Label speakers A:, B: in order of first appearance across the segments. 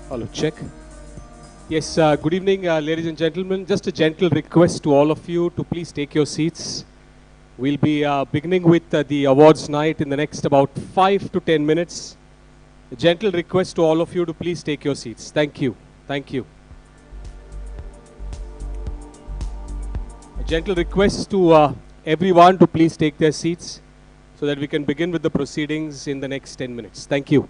A: Hello, check. Yes, good evening, ladies and gentlemen. Just a gentle request to all of you to please take your seats. We'll be beginning with the awards night in the next about 5 to 10 minutes. A gentle request to all of you to please take your seats. Thank you. Thank you. A gentle request to everyone to please take their seats so that we can begin with the proceedings in the next 10 minutes. Thank you.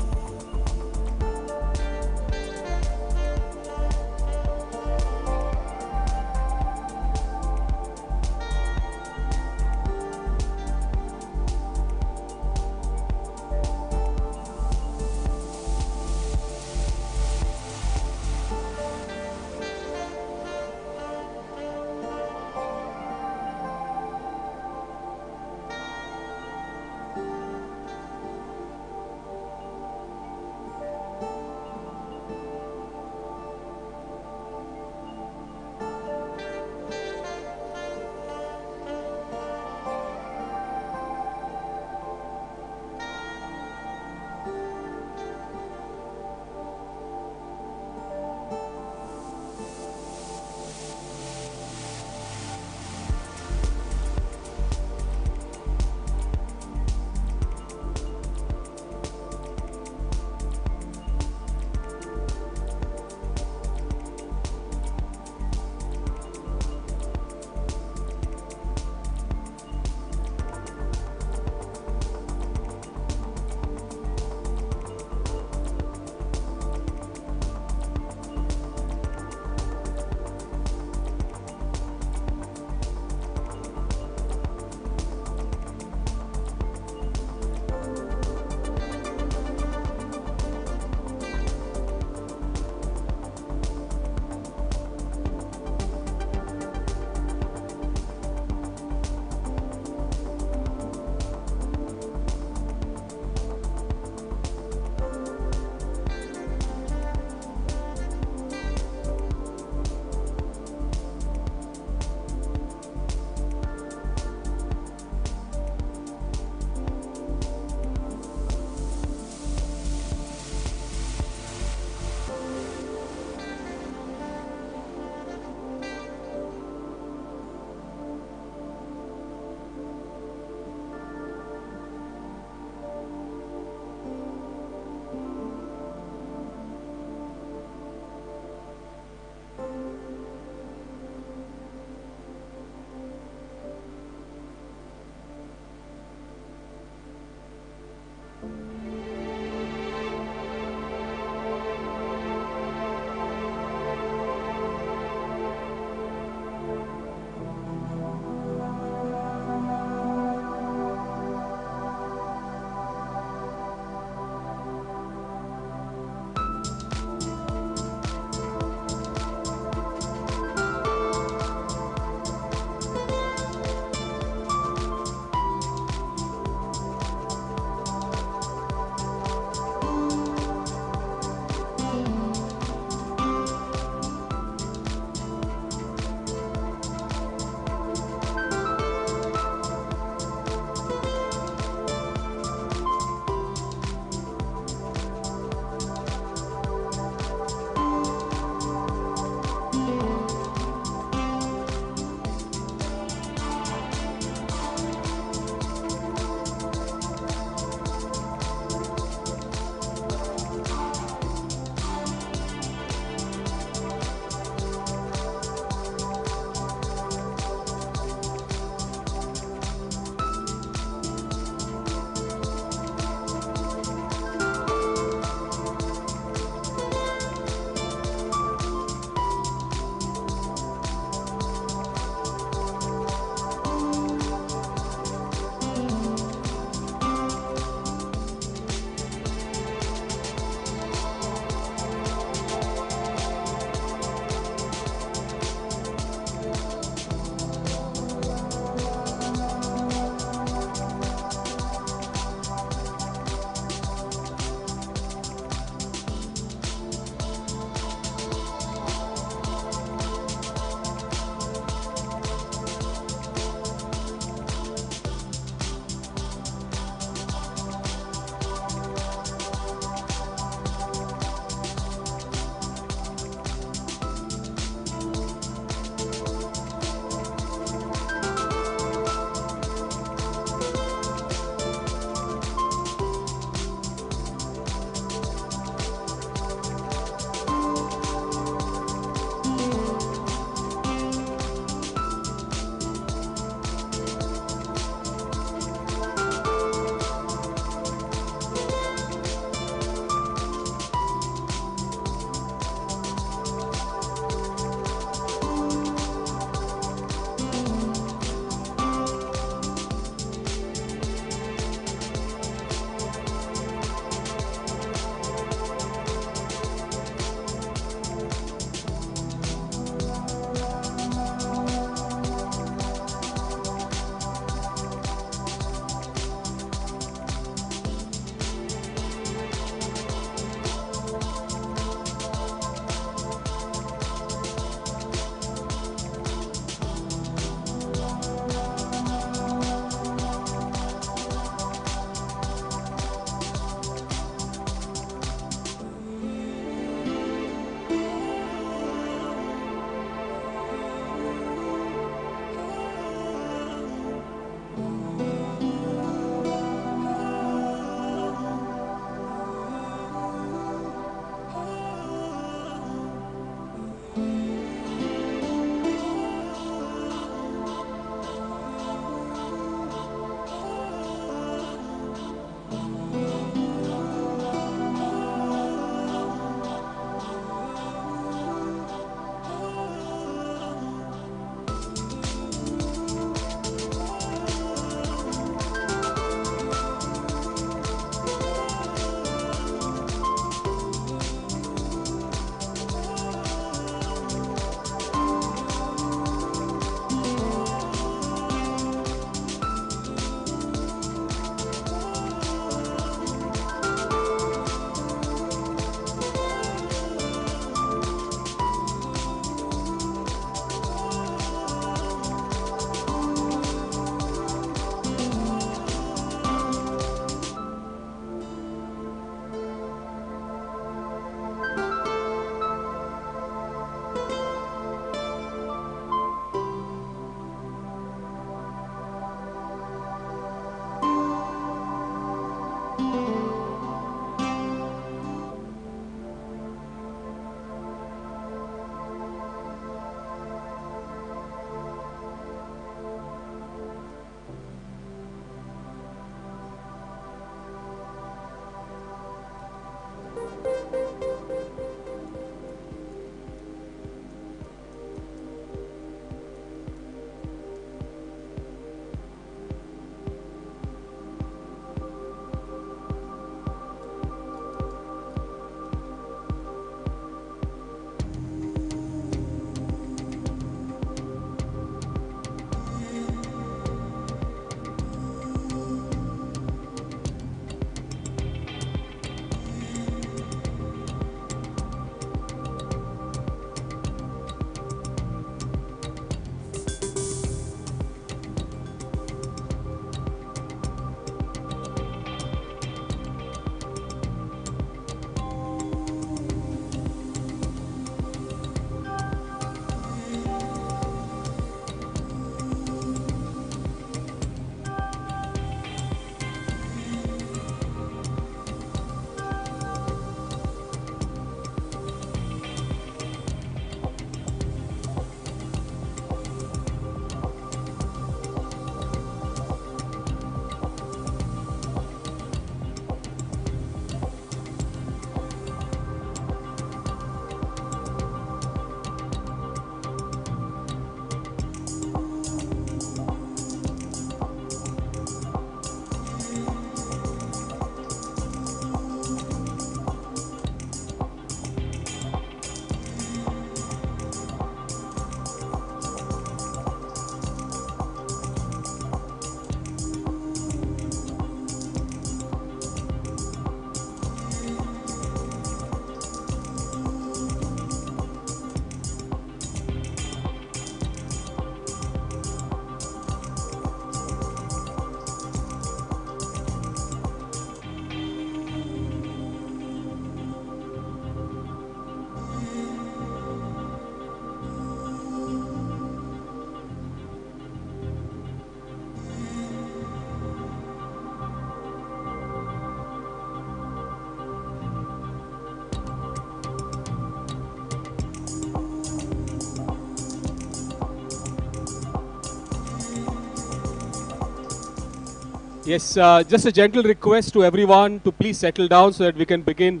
A: Yes, just a gentle request to everyone to please settle down so that we can begin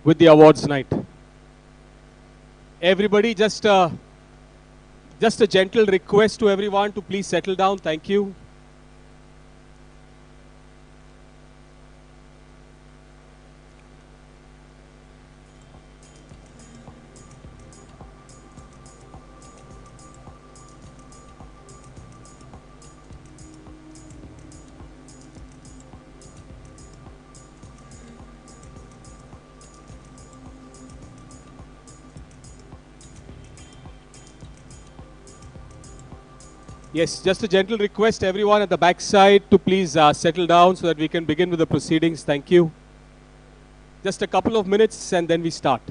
A: with the awards night. Everybody, just a gentle request to everyone to please settle down. Thank you. Yes, just a gentle request everyone at the back side to please settle down so that we can begin with the proceedings. Thank you. Just a couple of minutes and then we start.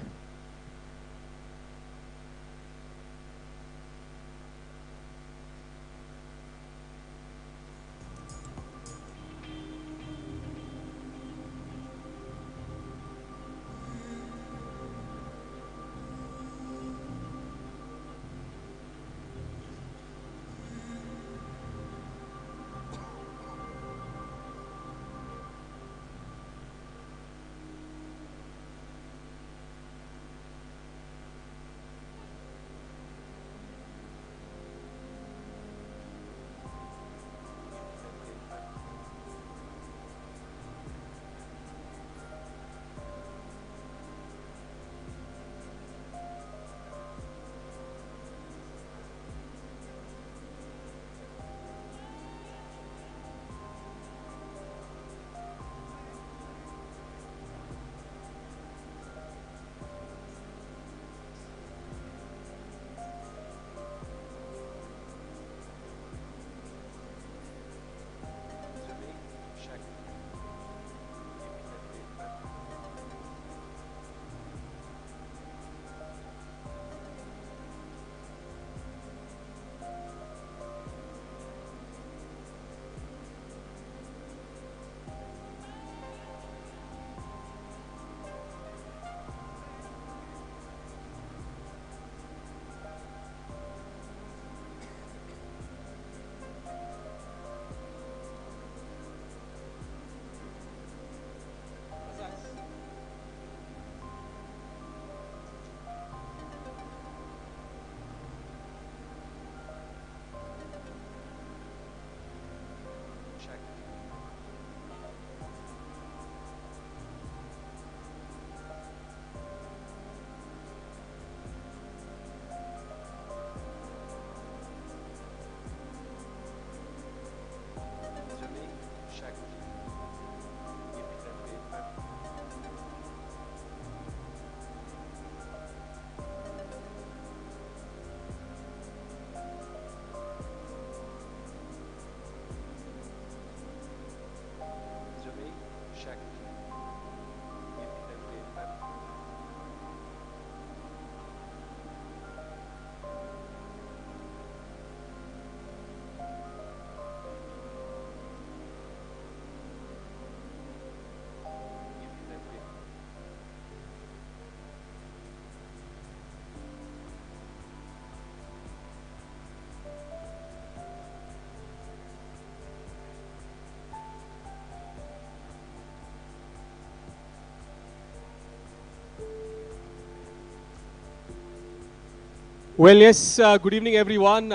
A: Well, yes, good evening, everyone.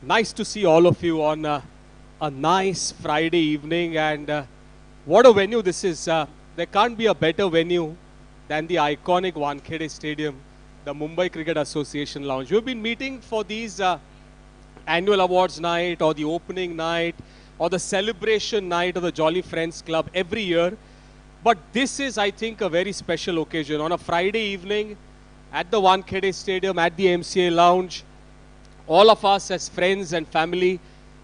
A: Nice to see all of you on a nice Friday evening. And what a venue this is. There can't be a better venue than the iconic Wankhede Stadium, the Mumbai Cricket Association Lounge. We've been meeting for these annual awards night or the opening night or the celebration night of the Jolly Friends Club every year. But this is, I think, a very special occasion. On a Friday evening, at the Wankhede Stadium, at the MCA Lounge, all of us as friends and family,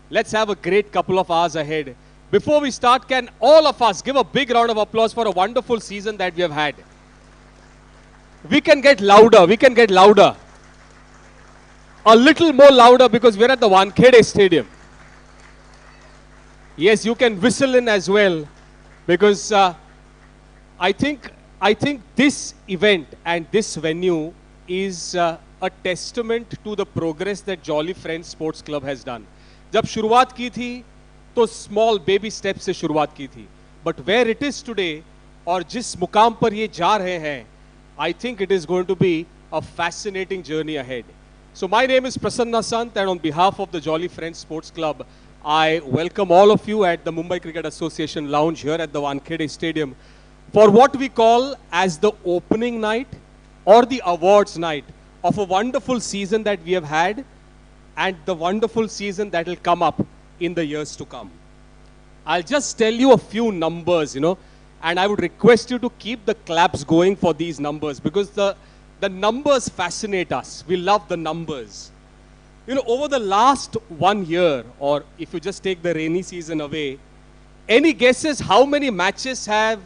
A: let's have a great couple of hours ahead. Before we start, can all of us give a big round of applause for a wonderful season that we have had? We can get louder, we can get louder. A little more louder because we're at the Wankhede Stadium. Yes, you can whistle in as well because I think this event and this venue is a testament to the progress that Jolly Friends Sports Club has done. जब शुरुआत की थी तो small baby step से शुरुआत की थी, but where it is today और जिस मुकाम पर ये जा रहे हैं, I think it is going to be a fascinating journey ahead. So my name is Prasanna Sant, and on behalf of the Jolly Friends Sports Club, I welcome all of you at the Mumbai Cricket Association lounge here at the Wankhede Stadium for what we call as the opening night or the awards night of a wonderful season that we have had and the wonderful season that will come up in the years to come. I'll just tell you a few numbers, and I would request you to keep the claps going for these numbers because the numbers fascinate us. We love the numbers. Over the last 1 year, or if you just take the rainy season away, any guesses how many matches have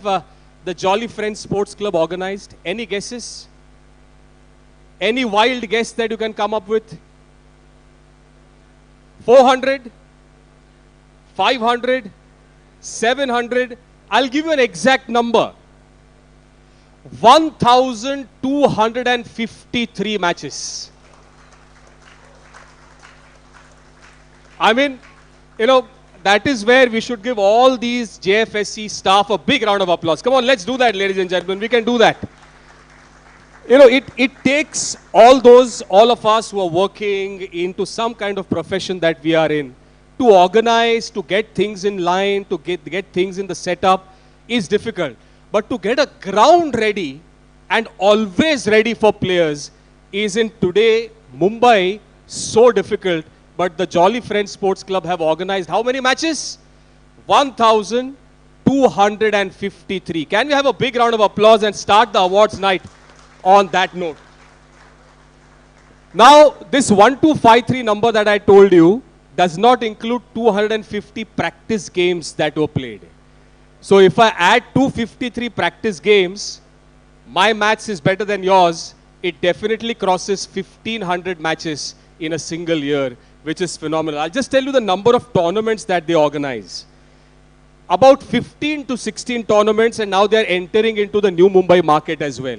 A: the Jolly Friends Sports Club organized? Any guesses? Any wild guess that you can come up with? 400? 500? 700? I'll give you an exact number. 1,253 matches. I mean, that is where we should give all these Jfsc staff a big round of applause. Come on, let's do that, ladies and gentlemen. We can do that. It takes all of us who are working into some kind of profession that we are in to organize, to get things in line, to get things in the setup is difficult. But to get a ground ready and always ready for players is in today Mumbai so difficult. But the Jolly Friends Sports Club have organized how many matches? 1,253. Can we have a big round of applause and start the awards night on that note? Now, this 1,253 number that I told you does not include 250 practice games that were played. So if I add 253 practice games, my maths is better than yours. It definitely crosses 1,500 matches in a single year, which is phenomenal. I'll just tell you the number of tournaments that they organize. About 15 to 16 tournaments, and now they're entering into the new Mumbai market as well.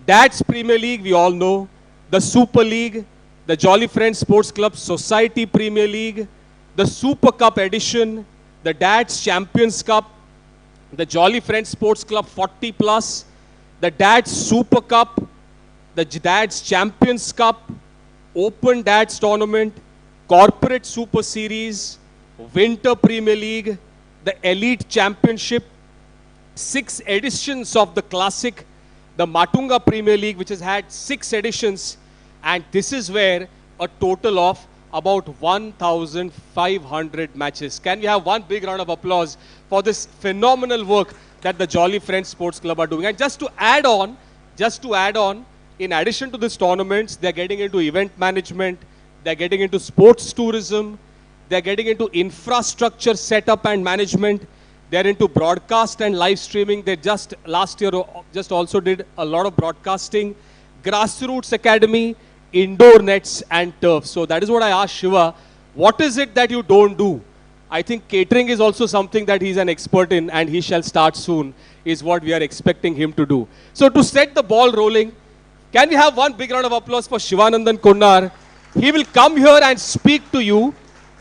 A: That's Premier League, we all know. The Super League, the Jolly Friends Sports Club Society Premier League, the Super Cup edition, the Dads Champions Cup, the Jolly Friends Sports Club 40 plus, the Dads Super Cup, the Dads Champions Cup, Open Dads Tournament, Corporate Super Series, Winter Premier League, the Elite Championship, 6 editions of the Classic, the Matunga Premier League, which has had 6 editions, and this is where a total of about 1,500 matches. Can we have one big round of applause for this phenomenal work that the Jolly Friends Sports Club are doing? And just to add on, in addition to these tournaments, they're getting into event management, they're getting into sports tourism, they're getting into infrastructure setup and management, they're into broadcast and live streaming. They last year also did a lot of broadcasting, grassroots academy, indoor nets and turf. So that is what I asked Shiva, what is it that you don't do? I think catering is also something that he's an expert in, and he shall start soon, is what we are expecting him to do. So to set the ball rolling, can we have one big round of applause for Shivanandan Kunnar? He will come here and speak to you,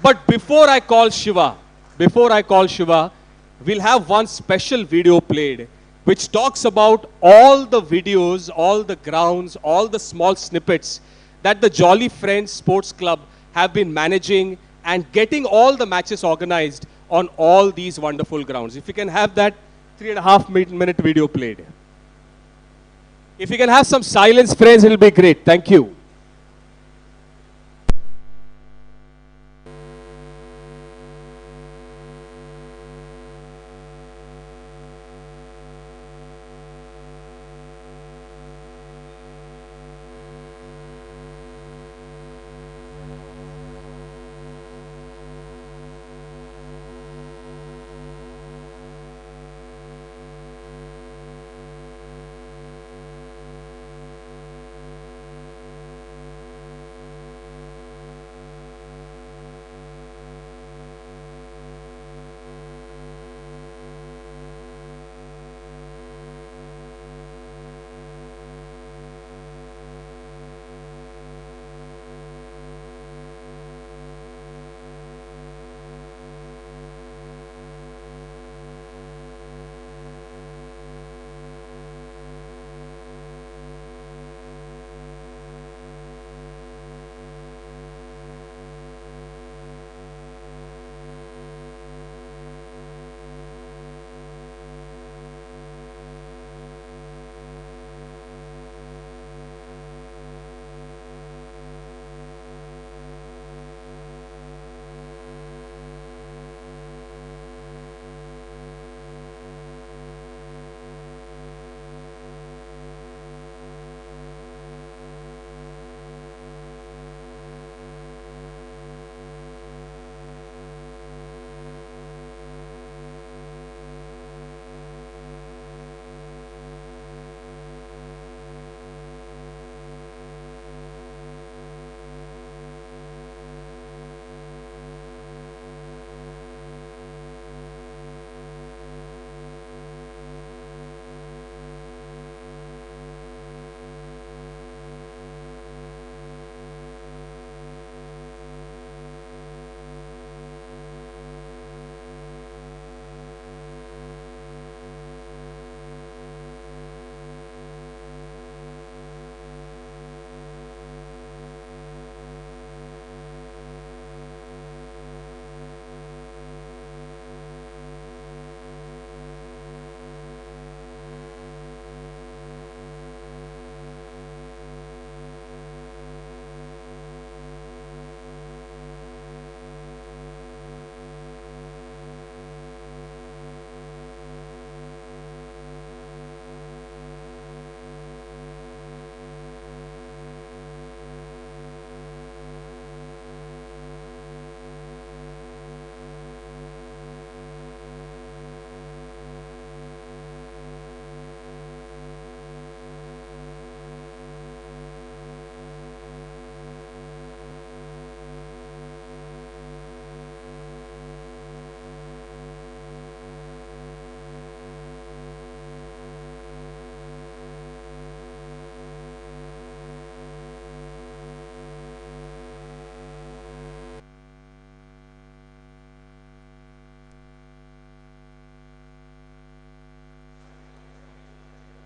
A: but before I call Shiva, we'll have one special video played which talks about all the videos, all the grounds, all the small snippets that the Jolly Friends Sports Club have been managing and getting all the matches organized on all these wonderful grounds. If you can have that 3.5-minute video played. If you can have some silence, friends, it'll be great. Thank you.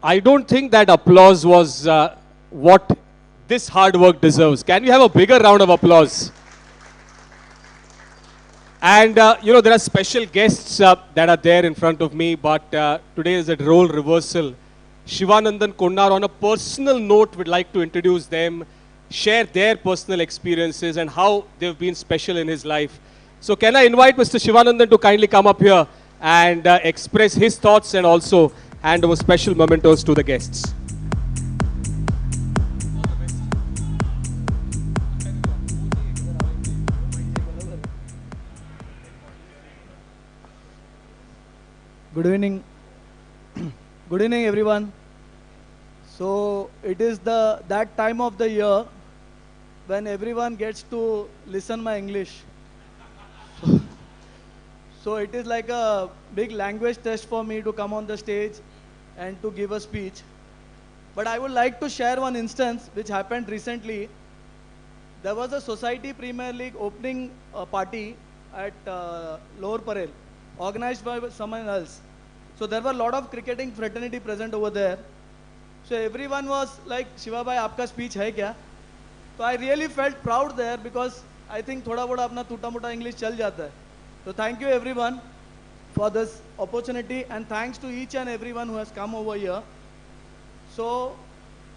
A: I don't think that applause was what this hard work deserves. Can we have a bigger round of applause? And there are special guests that are there in front of me, but today is a role reversal. Shivanandan Konnar, on a personal note, would like to introduce them, share their personal experiences and how they've been special in his life. So can I invite Mr. Shivanandan to kindly come up here and express his thoughts and also hand over special mementos to the guests.
B: Good evening. Good evening, everyone. So it is that time of the year when everyone gets to listen my English. So it is like a big language test for me to come on the stage and to give a speech. But I would like to share one instance which happened recently. There was a Society Premier League opening party at Lower Parel, organized by someone else. So there were a lot of cricketing fraternity present over there. So everyone was like, Shiva bhai, aapka speech hai kya? So I really felt proud there because I think thoda boda apna tuta mota English chal jata hai. So thank you everyone for this opportunity and thanks to each and everyone who has come over here. So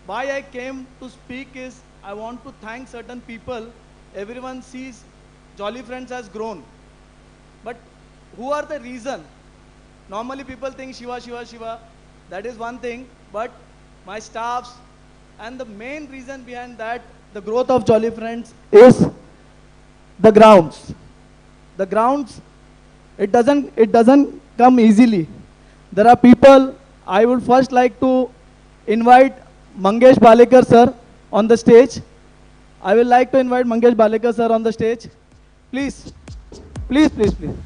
B: why I came to speak is I want to thank certain people. Everyone sees Jolly Friends has grown. But who are the reason? Normally people think Shiva, Shiva, Shiva. That is one thing. But my staffs and the main reason behind that, the growth of Jolly Friends is the grounds. The grounds, it doesn't come easily. There are people, I would first like to invite Mangesh Balekar sir on the stage. I will like to invite Mangesh Balekar sir on the stage. Please, please, please, please.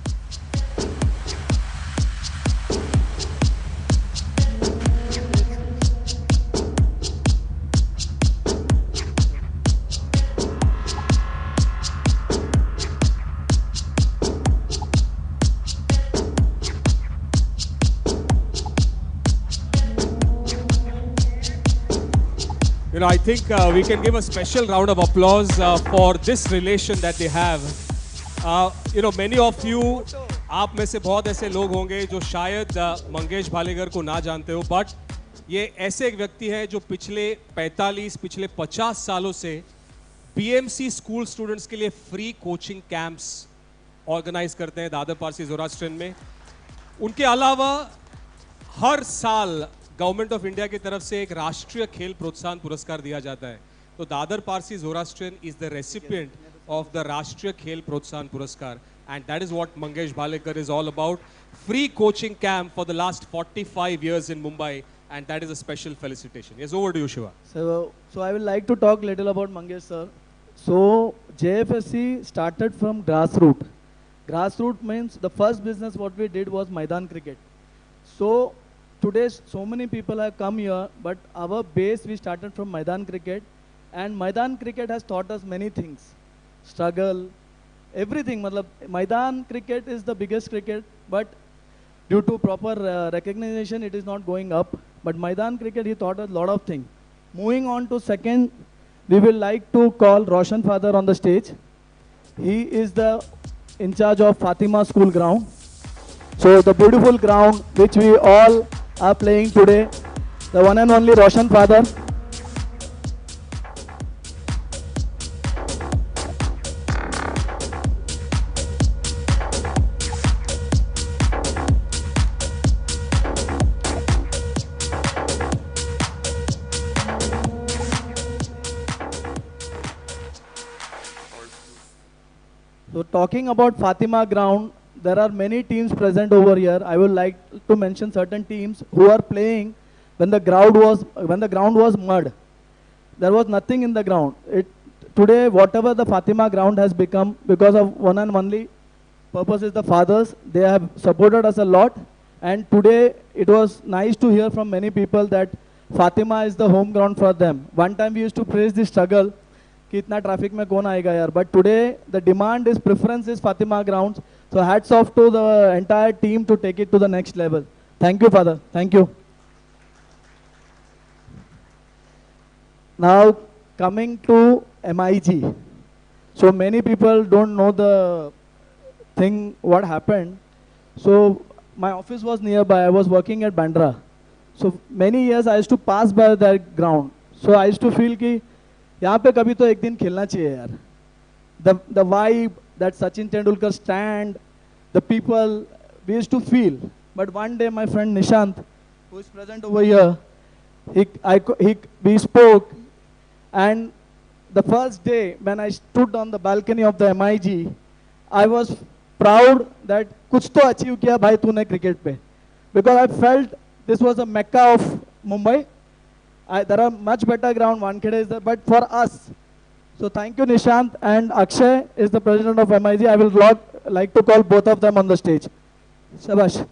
A: I think we can give a special round of applause for this relation that they have. Many of you, आप में से बहुत ऐसे लोग होंगे जो शायद मंगेश भालेकर को ना जानते हो, बट ये ऐसे एक व्यक्ति हैं जो पिछले 50 सालों से बीएमसी स्कूल स्टूडेंट्स के लिए फ्री कोचिंग कैंप्स ऑर्गेनाइज करते हैं दादर पारसी ज़ोरास्ट्रियन में. उनके अलावा हर साल गवर्नमेंट ऑफ इंडिया की तरफ से एक राष्ट्रीय खेल प्रोत्साहन पुरस्कार दिया जाता है. तो Dadar Parsi Zoroastrian is the recipient of the Rashtriya Khel प्रोत्साहन पुरस्कार, and that is what Mangesh Balekar is all about. Free coaching camp for the last 45 years in Mumbai, and that is a special felicitation. Yes, over to you, Shiva.
B: So I would like to talk little about Mangesh sir. So Jfsc started from grassroots. Grassroots means the first business what we did was Maidan cricket. So today so many people have come here, but our base we started from Maidan cricket, and Maidan cricket has taught us many things. Struggle, everything. Maidan cricket is the biggest cricket, but due to proper recognition it is not going up. But Maidan cricket he taught us a lot of things. Moving on to second, we will like to call Roshan Father on the stage. He is the in charge of Fatima School ground. So the beautiful ground which we all are playing today, the one and only Roshan Father. So talking about Fatima ground, there are many teams present over here. I would like to mention certain teams who are playing when the ground was mud. There was nothing in the ground. Today, whatever the Fatima ground has become, because of one and only purpose is the fathers. They have supported us a lot. And today, it was nice to hear from many people that Fatima is the home ground for them. One time we used to praise the struggle, कि इतना traffic में कौन आएगा यार. But today, the demand is, preference is Fatima grounds. So hats off to the entire team to take it to the next level. Thank you, Father. Thank you. Now coming to MIG. So many people don't know the thing what happened. So my office was nearby. I was working at Bandra. So many years I used to pass by that ground. So I used to feel कि यहाँ पे कभी तो एक दिन खेलना चाहिए यार. The vibe that Sachin Tendulkar stand, the people we used to feel. But one day my friend Nishant, who is present over here, we spoke, and the first day when I stood on the balcony of the MIG, I was proud that कुछ तो achieve किया भाई तूने cricket पे, because I felt this was a mecca of Mumbai. There are much better ground, Wankhede is there, but for us. So thank you Nishant, and Akshay is the president of MIG. I will like to call both of them on the stage. Shabash.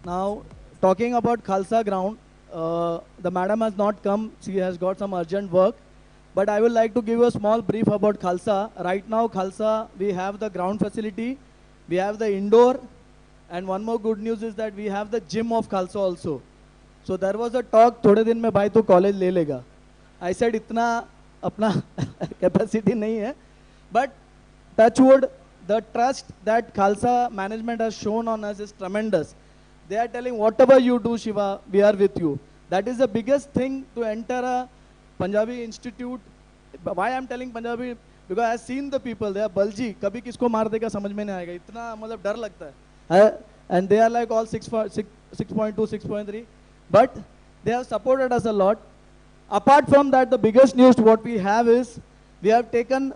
B: Now, talking about Khalsa ground, the madam has not come. She has got some urgent work. But I would like to give you a small brief about Khalsa. Right now, Khalsa, we have the ground facility, we have the indoor, and one more good news is that we have the gym of Khalsa also. So there was a talk, थोड़े दिन में भाई तो college ले लेगा. I said इतना अपना capacity नहीं है. But touch wood, the trust that Khalsa management has shown on us is tremendous. They are telling whatever you do, Shiva, we are with you. That is the biggest thing to enter a Punjabi institute. Why I am telling Punjabi? Because I have seen the people. They are bulgy. कभी किसको मार देगा समझ में नहीं आएगा. इतना मतलब डर लगता है. And they are like all 6.2, 6.3. But they have supported us a lot. Apart from that, the biggest news what we have is we have taken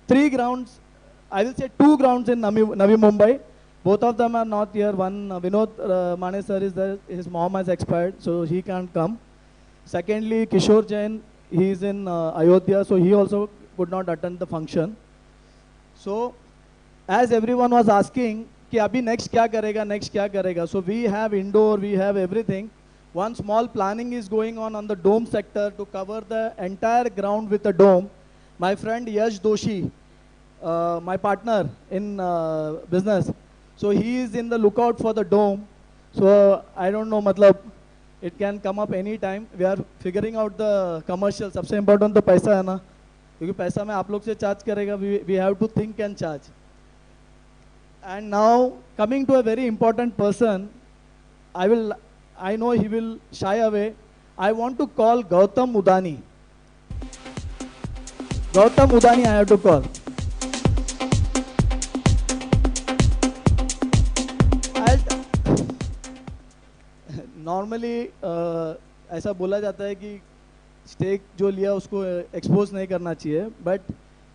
B: 3 grounds. I will say 2 grounds in Navi Mumbai. Both of them are not here. One, Vinod Mane sir is there. His mom has expired, so he can't come. Secondly, Kishore Jain, he is in Ayodhya, so he also could not attend the function. So, as everyone was asking, कि अभी next क्या करेगा? So we have indoor, we have everything. One small planning is going on the dome sector to cover the entire ground with a dome. My friend Yash Doshi, my partner in business, so he is in the lookout for the dome. So I don't know, matlab, it can come up any time. We are figuring out the commercial. सबसे important तो पैसा है ना, क्योंकि पैसा में आप लोग से charge करेगा. We have to think and charge. And now coming to a very important person, I know he will shy away. I want to call Gautam Udani. Gautam Udani I have to call. Normally ऐसा बोला जाता है कि stake जो लिया उसको expose नहीं करना चाहिए, बट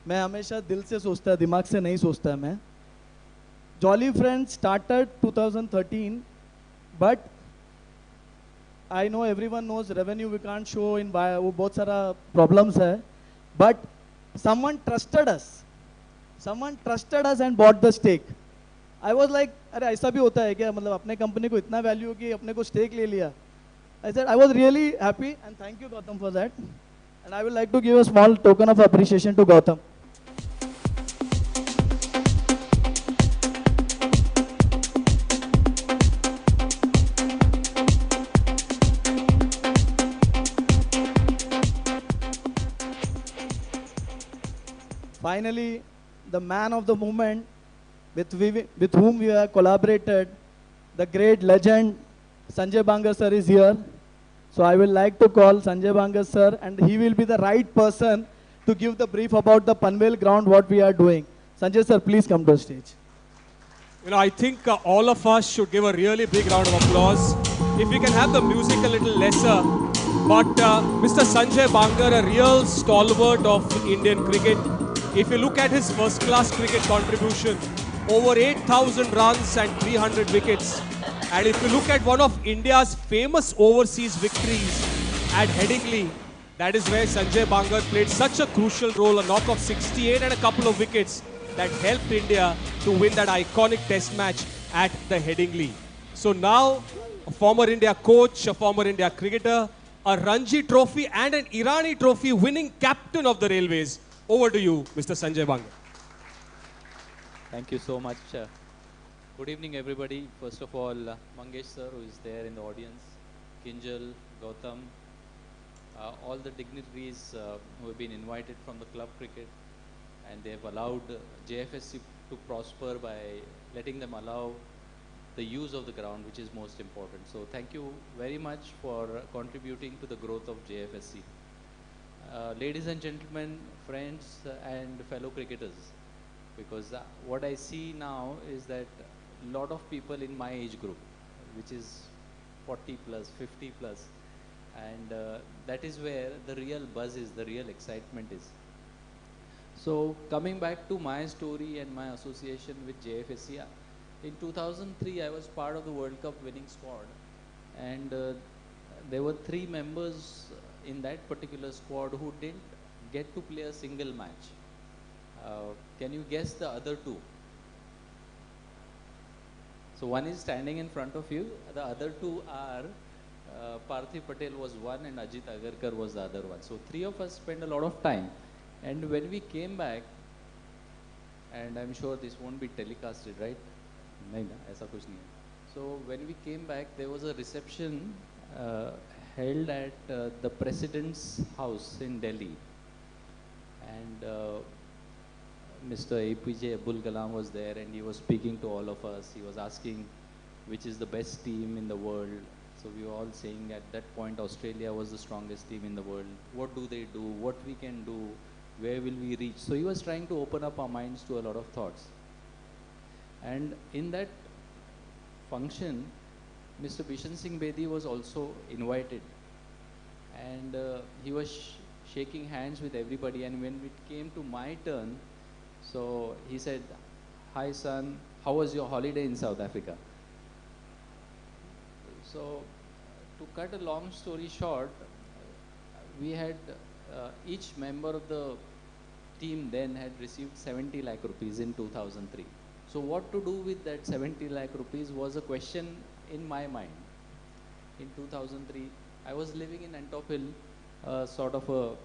B: मैं हमेशा दिल से सोचता है, दिमाग से नहीं सोचता है मैं. Jolly friends started 2013, but I know everyone knows revenue we can't show in, वो बहुत सारा प्रॉब्लम्स है, but someone trusted us and bought the stake. I was like अरे ऐसा भी होता है क्या, मतलब अपने कंपनी को इतना वैल्यू कि अपने को स्टेक ले लिया. I said I was really happy and thank you Gautam for that, and I will like to give a small token of appreciation to Gautam. Finally, the man of the moment with whom we have collaborated, the great legend Sanjay Bangar sir is here. So I will like to call Sanjay Bangar sir, and he will be the right person to give the brief about the Panvel ground, what we are doing. Sanjay sir, please come to the stage.
A: You know, I think all of us should give a really big round of applause. If we can have the music a little lesser. But Mr. Sanjay Bangar, a real stalwart of Indian cricket. If you look at his first-class cricket contribution, over 8,000 runs and 300 wickets. And if you look at one of India's famous overseas victories at Headingley, that is where Sanjay Bangar played such a crucial role, a knock of 68 and a couple of wickets that helped India to win that iconic test match at the Headingley. So now, a former India coach, a former India cricketer, a Ranji Trophy and an Irani Trophy winning captain of the Railways. Over to you, Mr. Sanjay Bangar.
C: Thank you so much. Good evening, everybody. First of all, Mangesh sir, who is there in the audience, Kinjal, Gautam, all the dignitaries who have been invited from the club cricket, and they have allowed Jfsc to prosper by letting them allow the use of the ground, which is most important. So thank you very much for contributing to the growth of Jfsc. Ladies and gentlemen, friends and fellow cricketers, because what I see now is that a lot of people in my age group, which is 40 plus, 50 plus, and that is where the real buzz is, the real excitement is. So coming back to my story and my association with JFSC, in 2003 I was part of the World Cup winning squad, and there were 3 members in that particular squad who didn't get to play a single match. Can you guess the other 2? So one is standing in front of you. The other 2 are Parthiv Patel was one and Ajit Agarkar was the other one. So 3 of us spent a lot of time. And when we came back, and I'm sure this won't be telecasted, right? No, aisa kuch nahi hai. So when we came back, there was a reception held at the President's house in Delhi. And Mr. APJ Abdul Kalam was there, and he was speaking to all of us. He was asking which is the best team in the world. So we were all saying at that point Australia was the strongest team in the world. What do they do? What we can do? Where will we reach? So he was trying to open up our minds to a lot of thoughts. And in that function, Mr. Bishan Singh Bedi was also invited. And he was shaking hands with everybody. And when it came to my turn, so he said, "Hi son, how was your holiday in South Africa?" So to cut a long story short, we had each member of the team then had received 70 lakh rupees in 2003. So what to do with that 70 lakh rupees was a question in my mind. In 2003, I was living in Antopil, sort of a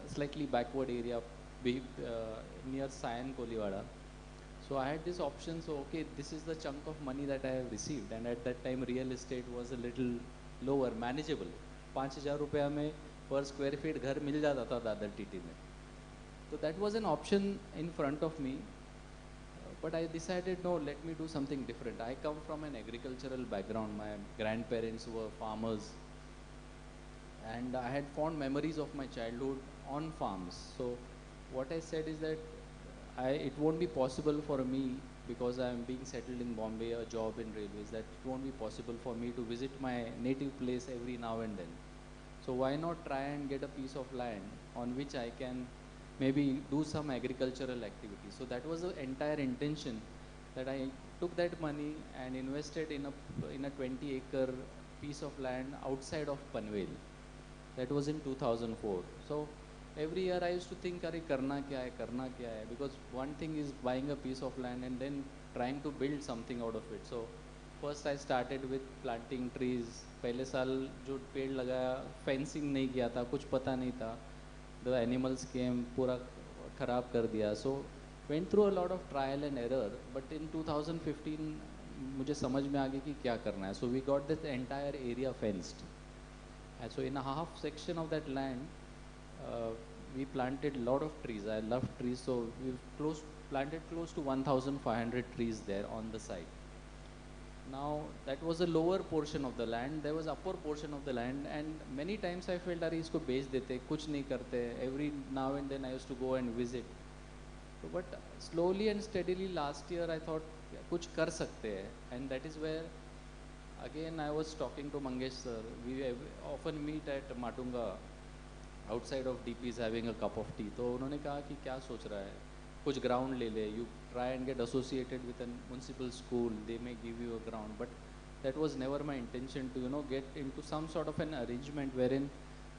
C: slightly backward area near Sayan Koliwada. So I had this option, so okay, this is the chunk of money that I have received, and at that time real estate was a little lower, manageable. 5,000 रुपया में per square feet घर मिल जाता था Dadar TT में. So that was an option in front of me, but I decided no, let me do something different. I come from an agricultural background. My grandparents were farmers, and I had fond memories of my childhood on farms. So what I said is that it won't be possible for me, because I am being settled in Bombay, a job in railways, that it won't be possible for me to visit my native place every now and then. So why not try and get a piece of land on which I can maybe do some agricultural activity. So that was the entire intention, that I took that money and invested in a 20-acre piece of land outside of Panvel. That was in 2004. So every year I used to think, "Arey, karna kya hai?" Because one thing is buying a piece of land and then trying to build something out of it. So first I started with planting trees. पहले साल जो पेड़ लगाया, fencing नहीं किया था, कुछ पता नहीं था. The animals came, पूरा खराब कर दिया. So went through a lot of trial and error. But in 2015 मुझे समझ में आ गया कि क्या करना है. So we got this entire area fenced. And so in a half section of that land, we planted a lot of trees. I love trees, so we've planted close to 1,500 trees there on the site. Now that was a lower portion of the land. There was upper portion of the land, and many times I felt, "Arey, isko बेच देते, कुछ नहीं करते." Every now and then I used to go and visit. So, but slowly and steadily last year I thought, कुछ कर सकते हैं, and that is where again I was talking to Mangesh sir. We often meet at Matunga, outside of DPs, having a cup of tea. तो उन्होंने कहा कि क्या सोच रहा है, कुछ ground ले ले, you try and get associated with a municipal school, they may give you a ground. But that was never my intention to, get into some sort of an arrangement wherein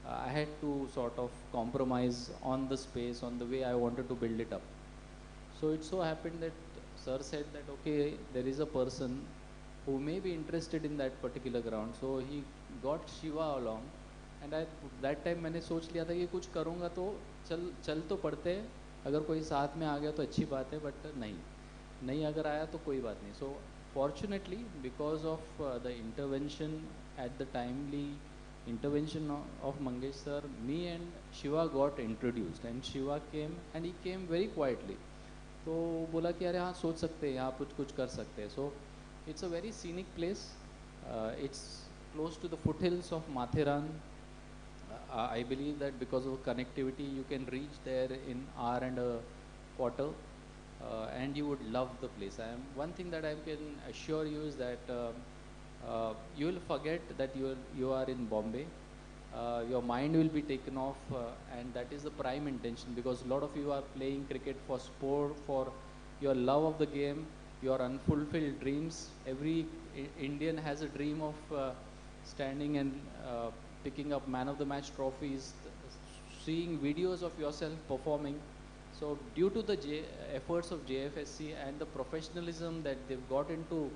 C: I had to sort of compromise on the space, on the way I wanted to build it up. So it so happened that sir said that okay, there is a person who may be interested in that particular ground. So he got Shiva along, and at that time मैंने सोच लिया था कि कुछ करूँगा तो चल तो पड़ते हैं, अगर कोई साथ में आ गया तो अच्छी बात है, बट नहीं अगर आया तो कोई बात नहीं. So fortunately, because of the intervention at the timely intervention of Mangesh sir, me and Shiva got introduced, and Shiva came, and he came very quietly. तो बोला कि अरे हाँ सोच सकते हैं, यहाँ कुछ कर सकते हैं. So it's a very scenic place. It's close to the foothills of Matheran. I believe that because of connectivity, you can reach there in hour and a quarter, and you would love the place. One thing that I can assure you is that you will forget that you are in Bombay. Your mind will be taken off, and that is the prime intention, because a lot of you are playing cricket for sport, for your love of the game, your unfulfilled dreams. Every Indian has a dream of standing and picking up man of the match trophies, seeing videos of yourself performing. So due to the efforts of Jfsc and the professionalism that they've got into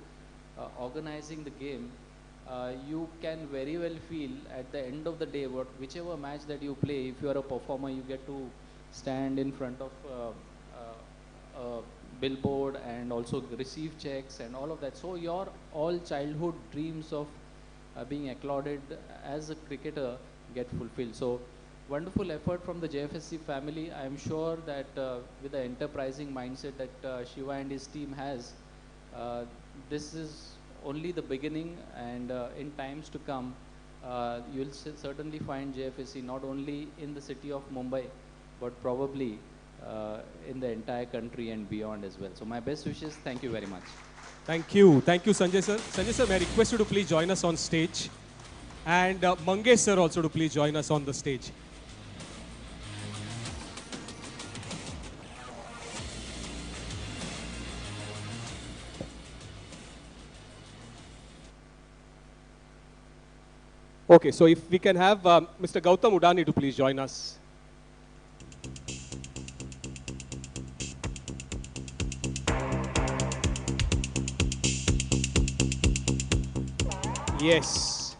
C: organizing the game, you can very well feel at the end of the day, whichever match that you play, if you are a performer, you get to stand in front of a billboard and also receive checks and all of that. So your all childhood dreams of being applauded as a cricketer get fulfilled. So wonderful effort from the Jfsc family. I am sure that with the enterprising mindset that Shiva and his team has, this is only the beginning, and in times to come, you'll certainly find Jfsc not only in the city of Mumbai, but probably in the entire country and beyond as well. So my best wishes. Thank you very much.
A: Thank you, Sanjay sir. Sanjay sir, may I request you to please join us on stage, and Mangesh sir also to please join us on the stage. Okay, so if we can have Mr. Gautam Udani to please join us. Yes.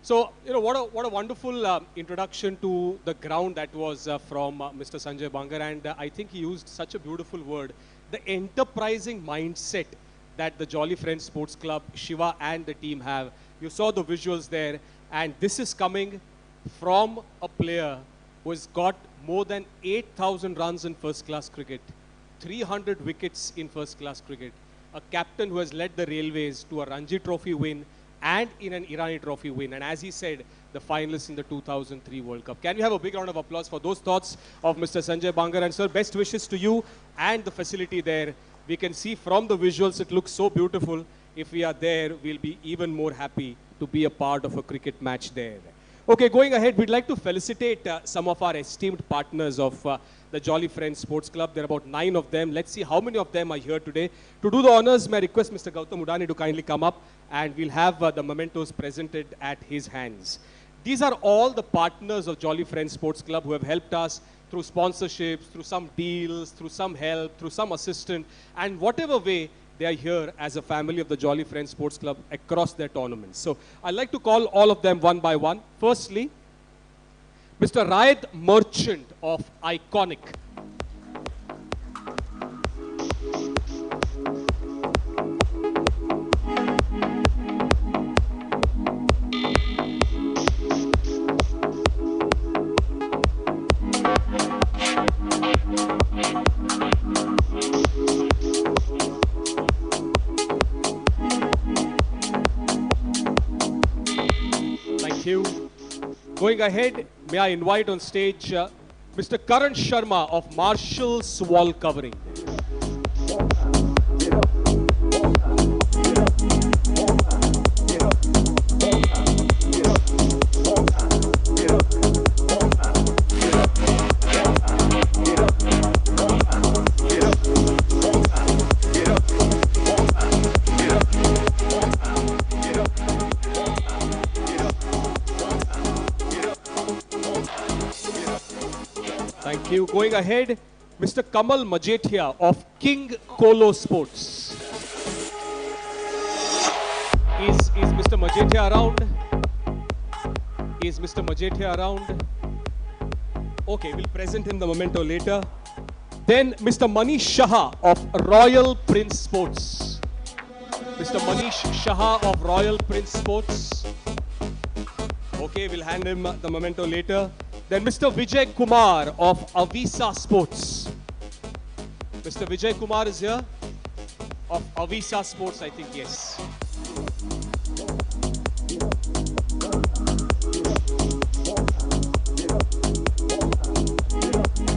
A: So, you know, what a wonderful introduction to the ground that was from Mr. Sanjay Bangar, and I think he used such a beautiful word, the enterprising mindset that the Jolly Friends Sports Club, Shiva and the team have. You saw the visuals there, and this is coming from a player who has got more than 8,000 runs in first-class cricket, 300 wickets in first-class cricket, a captain who has led the Railways to a Ranji Trophy win and in an Irani Trophy win, and as he said, the finalists in the 2003 World Cup. Can we have a big round of applause for those thoughts of Mr. Sanjay Bangar? And sir, best wishes to you and the facility there. We can see from the visuals, it looks so beautiful. If we are there, we'll be even more happy to be a part of a cricket match there. Okay, going ahead, we'd like to felicitate some of our esteemed partners of the Jolly Friends Sports Club. There are about 9 of them. Let's see how many of them are here today. To do the honors, may I request Mr. Gautam Udani to kindly come up, and we'll have the mementos presented at his hands. These are all the partners of Jolly Friends Sports Club who have helped us through sponsorships, through some deals, through some help, through some assistance, and whatever way they are here as a family of the Jolly Friends Sports Club across their tournaments. So I'd like to call all of them one by one. Firstly, Mr. Raed Merchant of Iconic. Going ahead, may I invite on stage Mr. Karan Sharma of Marshall's Wall Covering. Thank you. Going ahead, Mr. Kamal Majetia of King Kolo Sports. Is Mr. Majetia around? Is Mr. Majetia around? Okay, we'll present him the memento later. Then Mr. Manish Shah of Royal Prince Sports. Mr. Manish Shah of Royal Prince Sports. Okay, we'll hand him the memento later. Then Mr. Vijay Kumar of Avisa Sports. Mr. Vijay Kumar is here of Avisa Sports, I think, yes.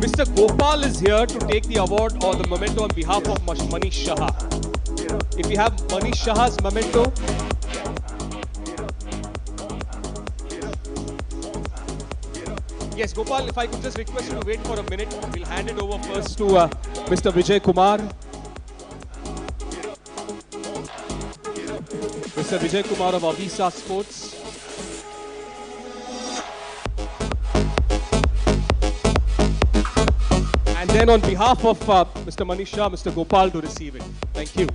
A: Mr. Gopal is here to take the award or the memento on behalf of Manish Shah. If we have Manish Shah's memento. Yes, Gopal, if I could just request you to wait for a minute. We'll hand it over first to Mr. Vijay Kumar. Mr. Vijay Kumar of Avisa Sports. And then on behalf of Mr. Manish Shah, Mr. Gopal to receive it. Thank you.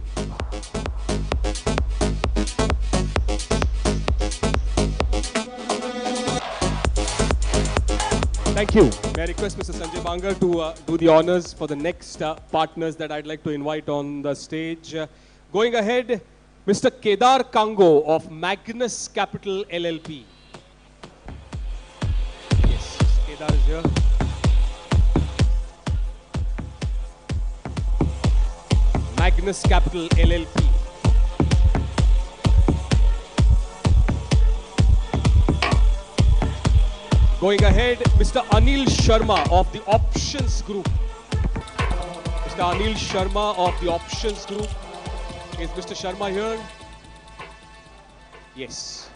A: Thank you. May I request Mr. Sanjay Bangar to do the honors for the next partners that I'd like to invite on the stage. Going ahead, Mr. Kedar Kango of Magnus Capital LLP. Yes, Kedar is here. Magnus Capital LLP. Going ahead, Mr. Anil Sharma of the Options Group. Mr. Anil Sharma of the Options Group. Is Mr. Sharma here? Yes.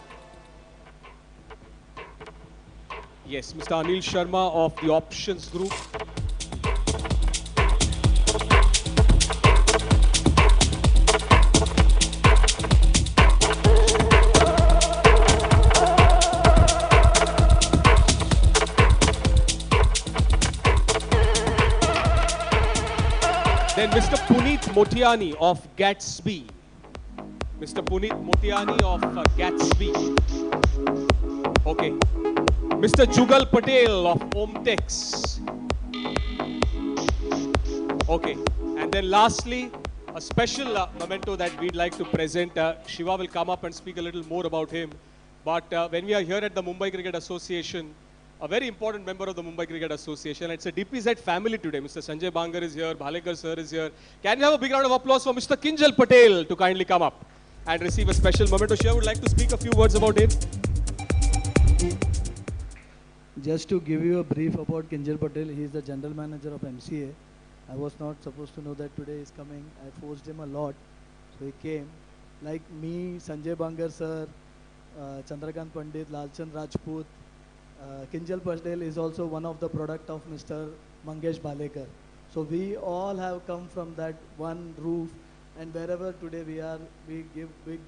A: Yes, Mr. Anil Sharma of the Options Group. Then Mr. Puneet Motiani of Gatsby. Mr. Puneet Motiani of Gatsby. Okay. Mr. Jugal Patel of Omtex. Okay. And then lastly, a special memento that we'd like to present. Shiva will come up and speak a little more about him. But when we are here at the Mumbai Cricket Association, a very important member of the Mumbai Cricket Association. It's a DPZ family today. Mr. Sanjay Bangar is here, Bhalekar sir is here. Can you have a big round of applause for Mr. Kinjal Patel to kindly come up and receive a special memento? Shiva would like to speak a few words about him.
B: Just to give you a brief about Kinjal Patel, he is the general manager of MCA. I was not supposed to know that today is coming. I forced him a lot, so he came. Like me, Sanjay Bangar sir, Chandrakant Pandit, Lalchand Rajput, Kinjal Patel is also one of the product of Mr. Mangesh Bhalekar. So we all have come from that one roof, and wherever today we are, we give big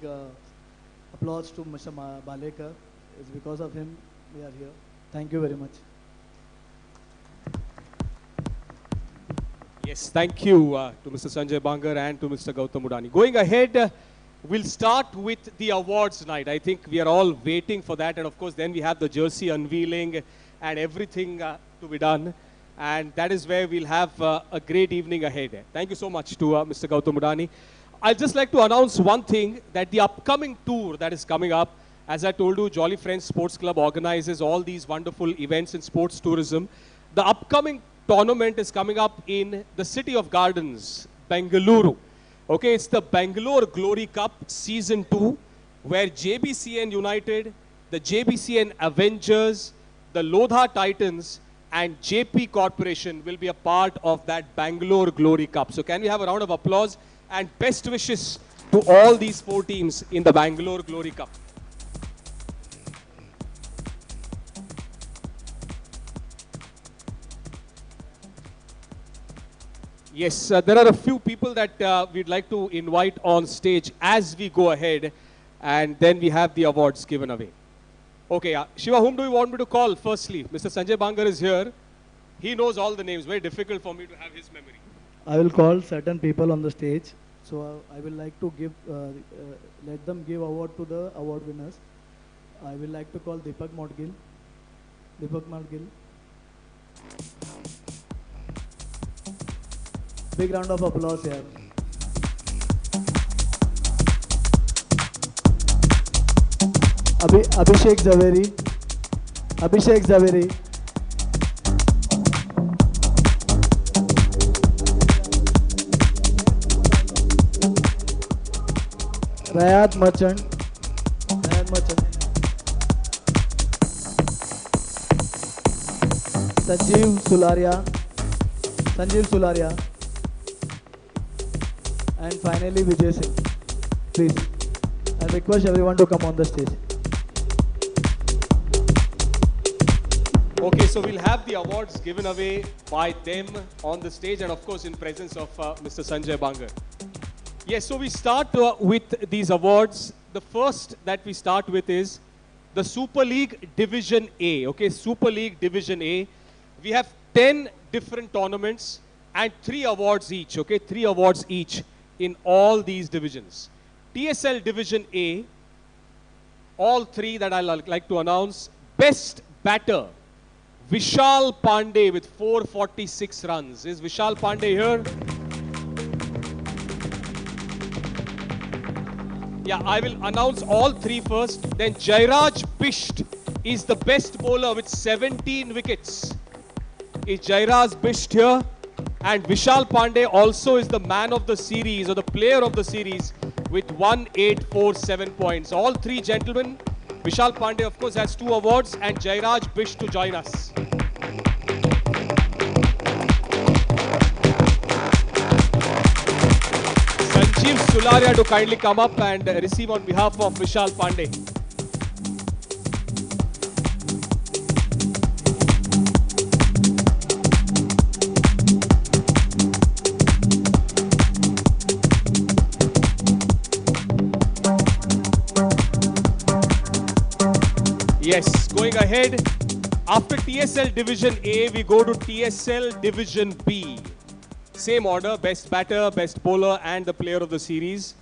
B: applause to Mr. Bhalekar. It's because of him we are here. Thank you very much.
A: Yes, thank you to Mr. Sanjay Bangar and to Mr. Gautam Udani. Going ahead, we'll start with the awards night. I think we are all waiting for that. And of course, then we have the jersey unveiling and everything to be done. And that is where we'll have a great evening ahead. Thank you so much to Mr. Gautam Udani. I'd just like to announce one thing, that the upcoming tour that is coming up, as I told you, Jolly Friends Sports Club organizes all these wonderful events in sports tourism. The upcoming tournament is coming up in the City of Gardens, Bengaluru. Okay, it's the Bangalore Glory Cup Season 2, where JBCN United, the JBCN Avengers, the Lodha Titans, and JP Corporation will be a part of that Bangalore Glory Cup. So can we have a round of applause and best wishes to all these 4 teams in the Bangalore Glory Cup. Yes, there are a few people that we'd like to invite on stage as we go ahead, and then we have the awards given away. Okay, Shiva, whom do you want me to call firstly? Mr. Sanjay Bangar is here. He knows all the names. Very difficult for me to have his memory.
B: I will call certain people on the stage. So I will like to give, let them give award to the award winners. I will like to call Deepak Modgil. Deepak Modgil. Big round of applause here. Abhishek Zaveri. Abhishek Zaveri. Rayat Merchant. Rayat Merchant. Sanjeev Sularia. Sanjeev Sularia. And finally Vijay Singh. Please. I request everyone to come on the stage.
A: Okay, so we'll have the awards given away by them on the stage and of course in presence of Mr. Sanjay Bangar. Yes, so we start with these awards. The first that we start with is the Super League Division A. Okay, Super League Division A. We have 10 different tournaments and 3 awards each. Okay, 3 awards each in all these divisions. TSL Division A, all 3 that I like to announce. Best batter, Vishal Pandey with 446 runs. Is Vishal Pandey here? Yeah, I will announce all 3 first. Then Jairaj Bisht is the best bowler with 17 wickets. Is Jairaj Bisht here? And Vishal Pandey also is the man of the series or the player of the series with 1847 points. All 3 gentlemen. Vishal Pandey of course has 2 awards and Jairaj Bisht to join us. Sanjeev Sularia to kindly come up and receive on behalf of Vishal Pandey. Yes, going ahead. After TSL Division A, we go to TSL Division B. Same order, best batter, best bowler and the player of the series.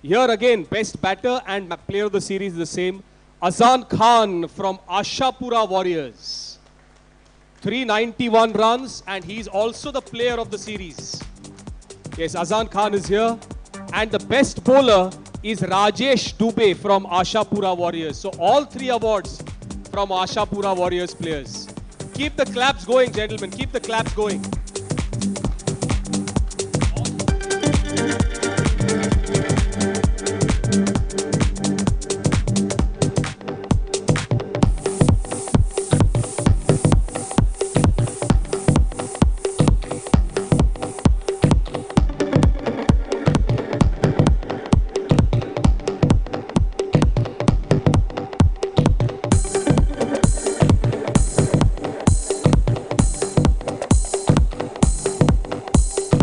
A: Here again, best batter and player of the series is the same. Azan Khan from Ashapura Warriors. 391 runs and he's also the player of the series. Yes, Azan Khan is here. And the best bowler is Rajesh Dubey from Ashapura Warriors. So all 3 awards from Ashapura Warriors players. Keep the claps going, gentlemen. Keep the claps going.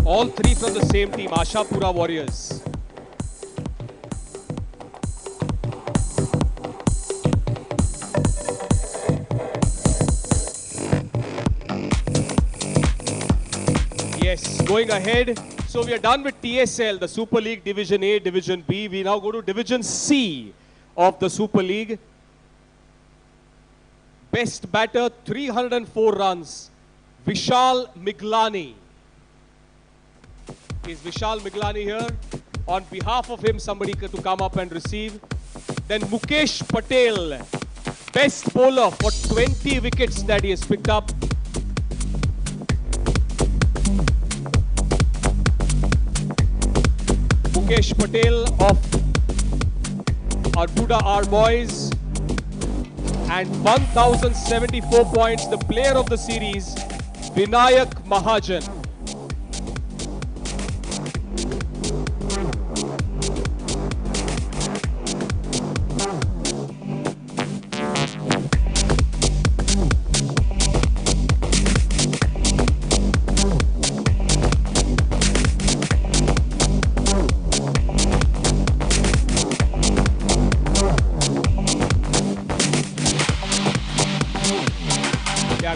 A: All 3 from the same team, Ashapura Warriors. Yes, going ahead. So we are done with TSL, the Super League Division A, Division B. We now go to Division C of the Super League. Best batter, 304 runs, Vishal Miglani. Is Vishal Miglani here? On behalf of him, somebody to come up and receive. Then Mukesh Patel, best bowler for 20 wickets that he has picked up. Mukesh Patel of Arbuda R Boys. And 1074 points, the player of the series, Vinayak Mahajan.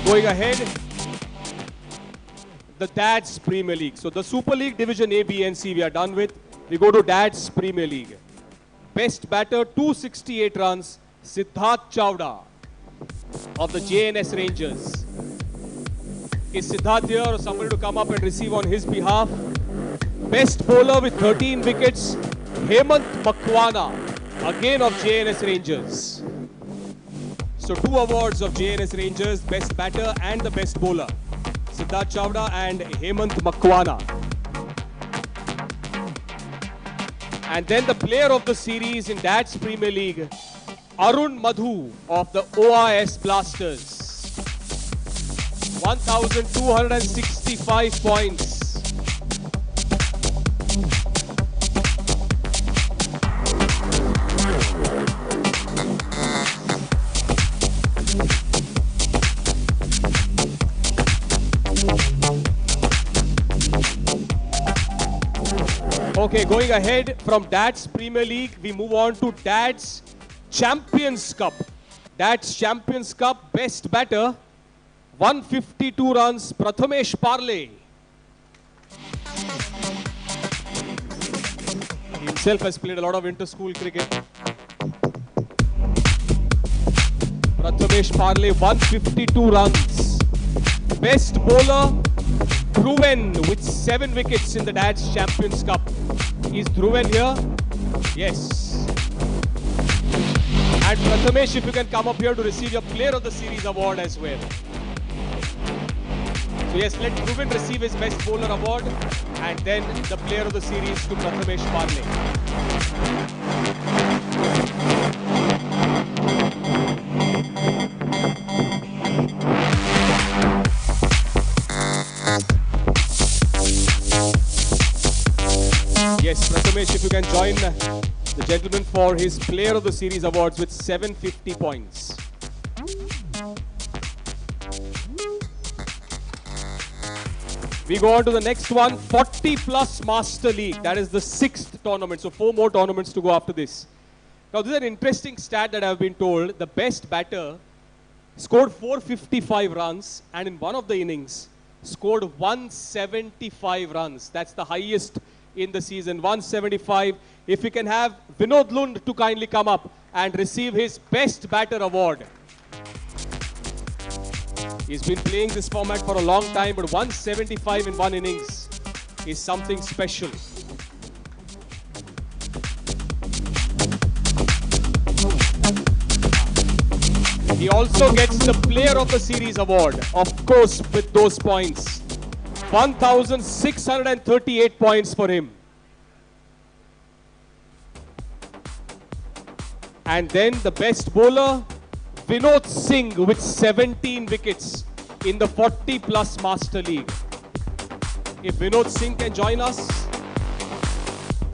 A: Going ahead, the Dads Premier League. So the Super League Division A, B and C we are done with. We go to Dads Premier League. Best batter, 268 runs, Siddharth Chawda of the JNS Rangers. Is Siddharth here or somebody to come up and receive on his behalf? Best bowler with 13 wickets, Hemant Makwana, again of JNS Rangers. So 2 awards of JNS Rangers, best batter and the best bowler. Siddharth Chawda and Hemant Makwana. And then the player of the series in Dads Premier League, Arun Madhu of the ORS Blasters. 1,265 points. Okay, going ahead from Dads Premier League, we move on to Dads Champions Cup. Dads Champions Cup, best batter, 152 runs, Prathamesh Parle. He himself has played a lot of inter-school cricket. Prathamesh Parle, 152 runs. Best bowler, Dhruven with 7 wickets in the Dads Champions Cup. Is Dhruven here? Yes. And Prathamesh, if you can come up here to receive your Player of the Series award as well. So yes, let Dhruven receive his Best Bowler award and then the Player of the Series to Prathamesh Parle. Yes, Prathamesh, if you can join the gentleman for his Player of the Series awards with 750 points. We go on to the next one, 40 plus Master League. That is the 6th tournament. So 4 more tournaments to go after this. Now this is an interesting stat that I have been told. The best batter scored 455 runs and in one of the innings scored 175 runs. That's the highest in the season, 175. If we can have Vinod Lund to kindly come up and receive his Best Batter award. He's been playing this format for a long time, but 175 in one innings is something special. He also gets the Player of the Series award, of course, with those points. 1,638 points for him. And then the best bowler, Vinod Singh with 17 wickets in the 40 plus Master League. If Vinod Singh can join us,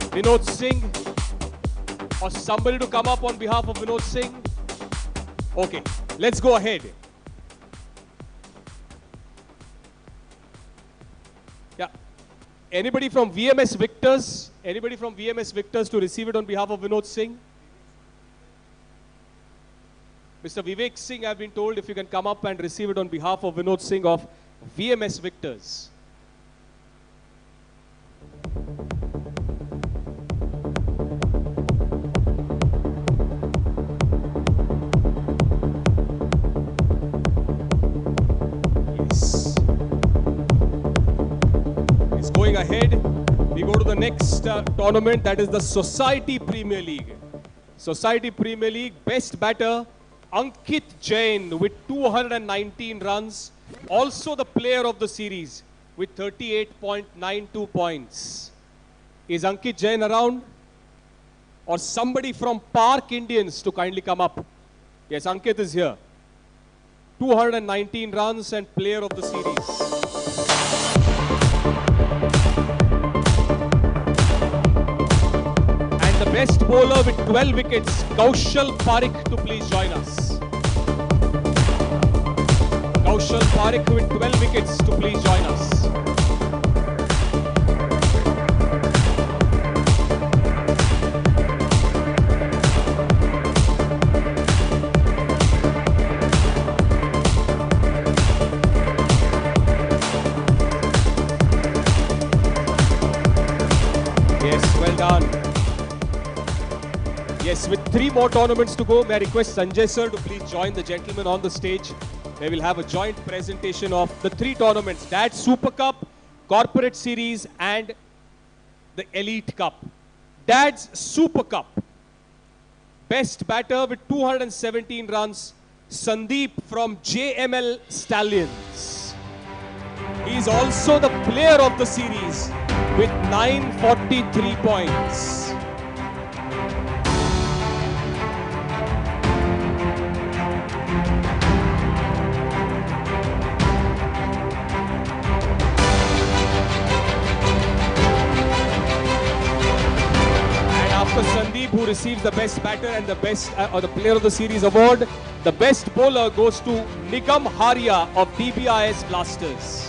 A: Vinod Singh or somebody to come up on behalf of Vinod Singh. Okay, let's go ahead. Yeah. Anybody from VMS Victors? Anybody from VMS Victors to receive it on behalf of Vinod Singh? Mr. Vivek Singh, I've been told if you can come up and receive it on behalf of Vinod Singh of VMS Victors. Yes. It's going ahead. We go to the next tournament, that is the Society Premier League. Society Premier League, best batter, Ankit Jain with 219 runs, also the Player of the Series with 38.92 points. Is Ankit Jain around? Or somebody from Park Indians to kindly come up? Yes, Ankit is here. 219 runs and Player of the Series. The best bowler with 12 wickets, Kaushal Parekh, to please join us. Kaushal Parekh with 12 wickets to please join us. done. Yes, with 3 more tournaments to go, may I request Sanjay sir to please join the gentlemen on the stage. Where we'll have a joint presentation of the 3 tournaments, Dad Super Cup, Corporate Series and the Elite Cup. Dad's Super Cup. Best batter with 217 runs, Sandeep from JML Stallions. He is also the player of the series with 943 points. After Sandeep, who receives the best batter and the best or the player of the series award, the best bowler goes to Nigam Haria of DBIS Blasters.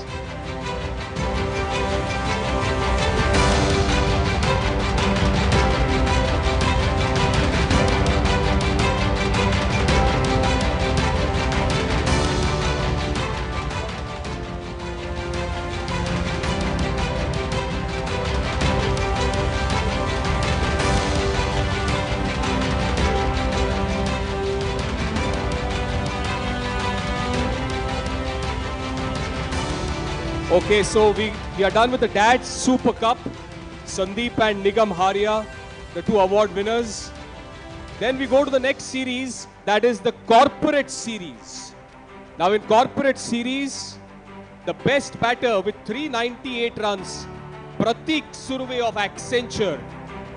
A: Okay, so we are done with the Dad's Super Cup. Sandeep and Nigam Haria, the 2 award winners. Then we go to the next series, that is the Corporate Series. Now in Corporate Series, the best batter with 398 runs, Pratik Surve of Accenture.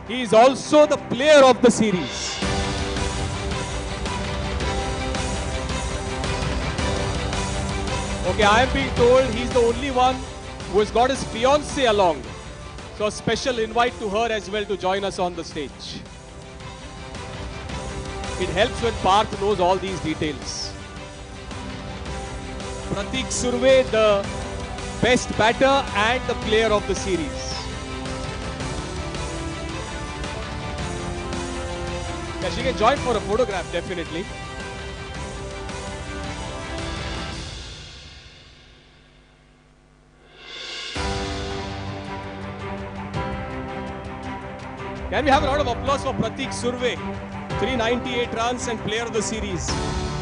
A: He is also the player of the series. Okay, I am being told he's the only one who has got his fiancée along. So a special invite to her as well to join us on the stage. It helps when Parth knows all these details. Pratik Surve, the best batter and the player of the series. Yeah, she can join for a photograph, definitely. Can we have a round of applause for Pratik Surve, 398 runs and player of the series.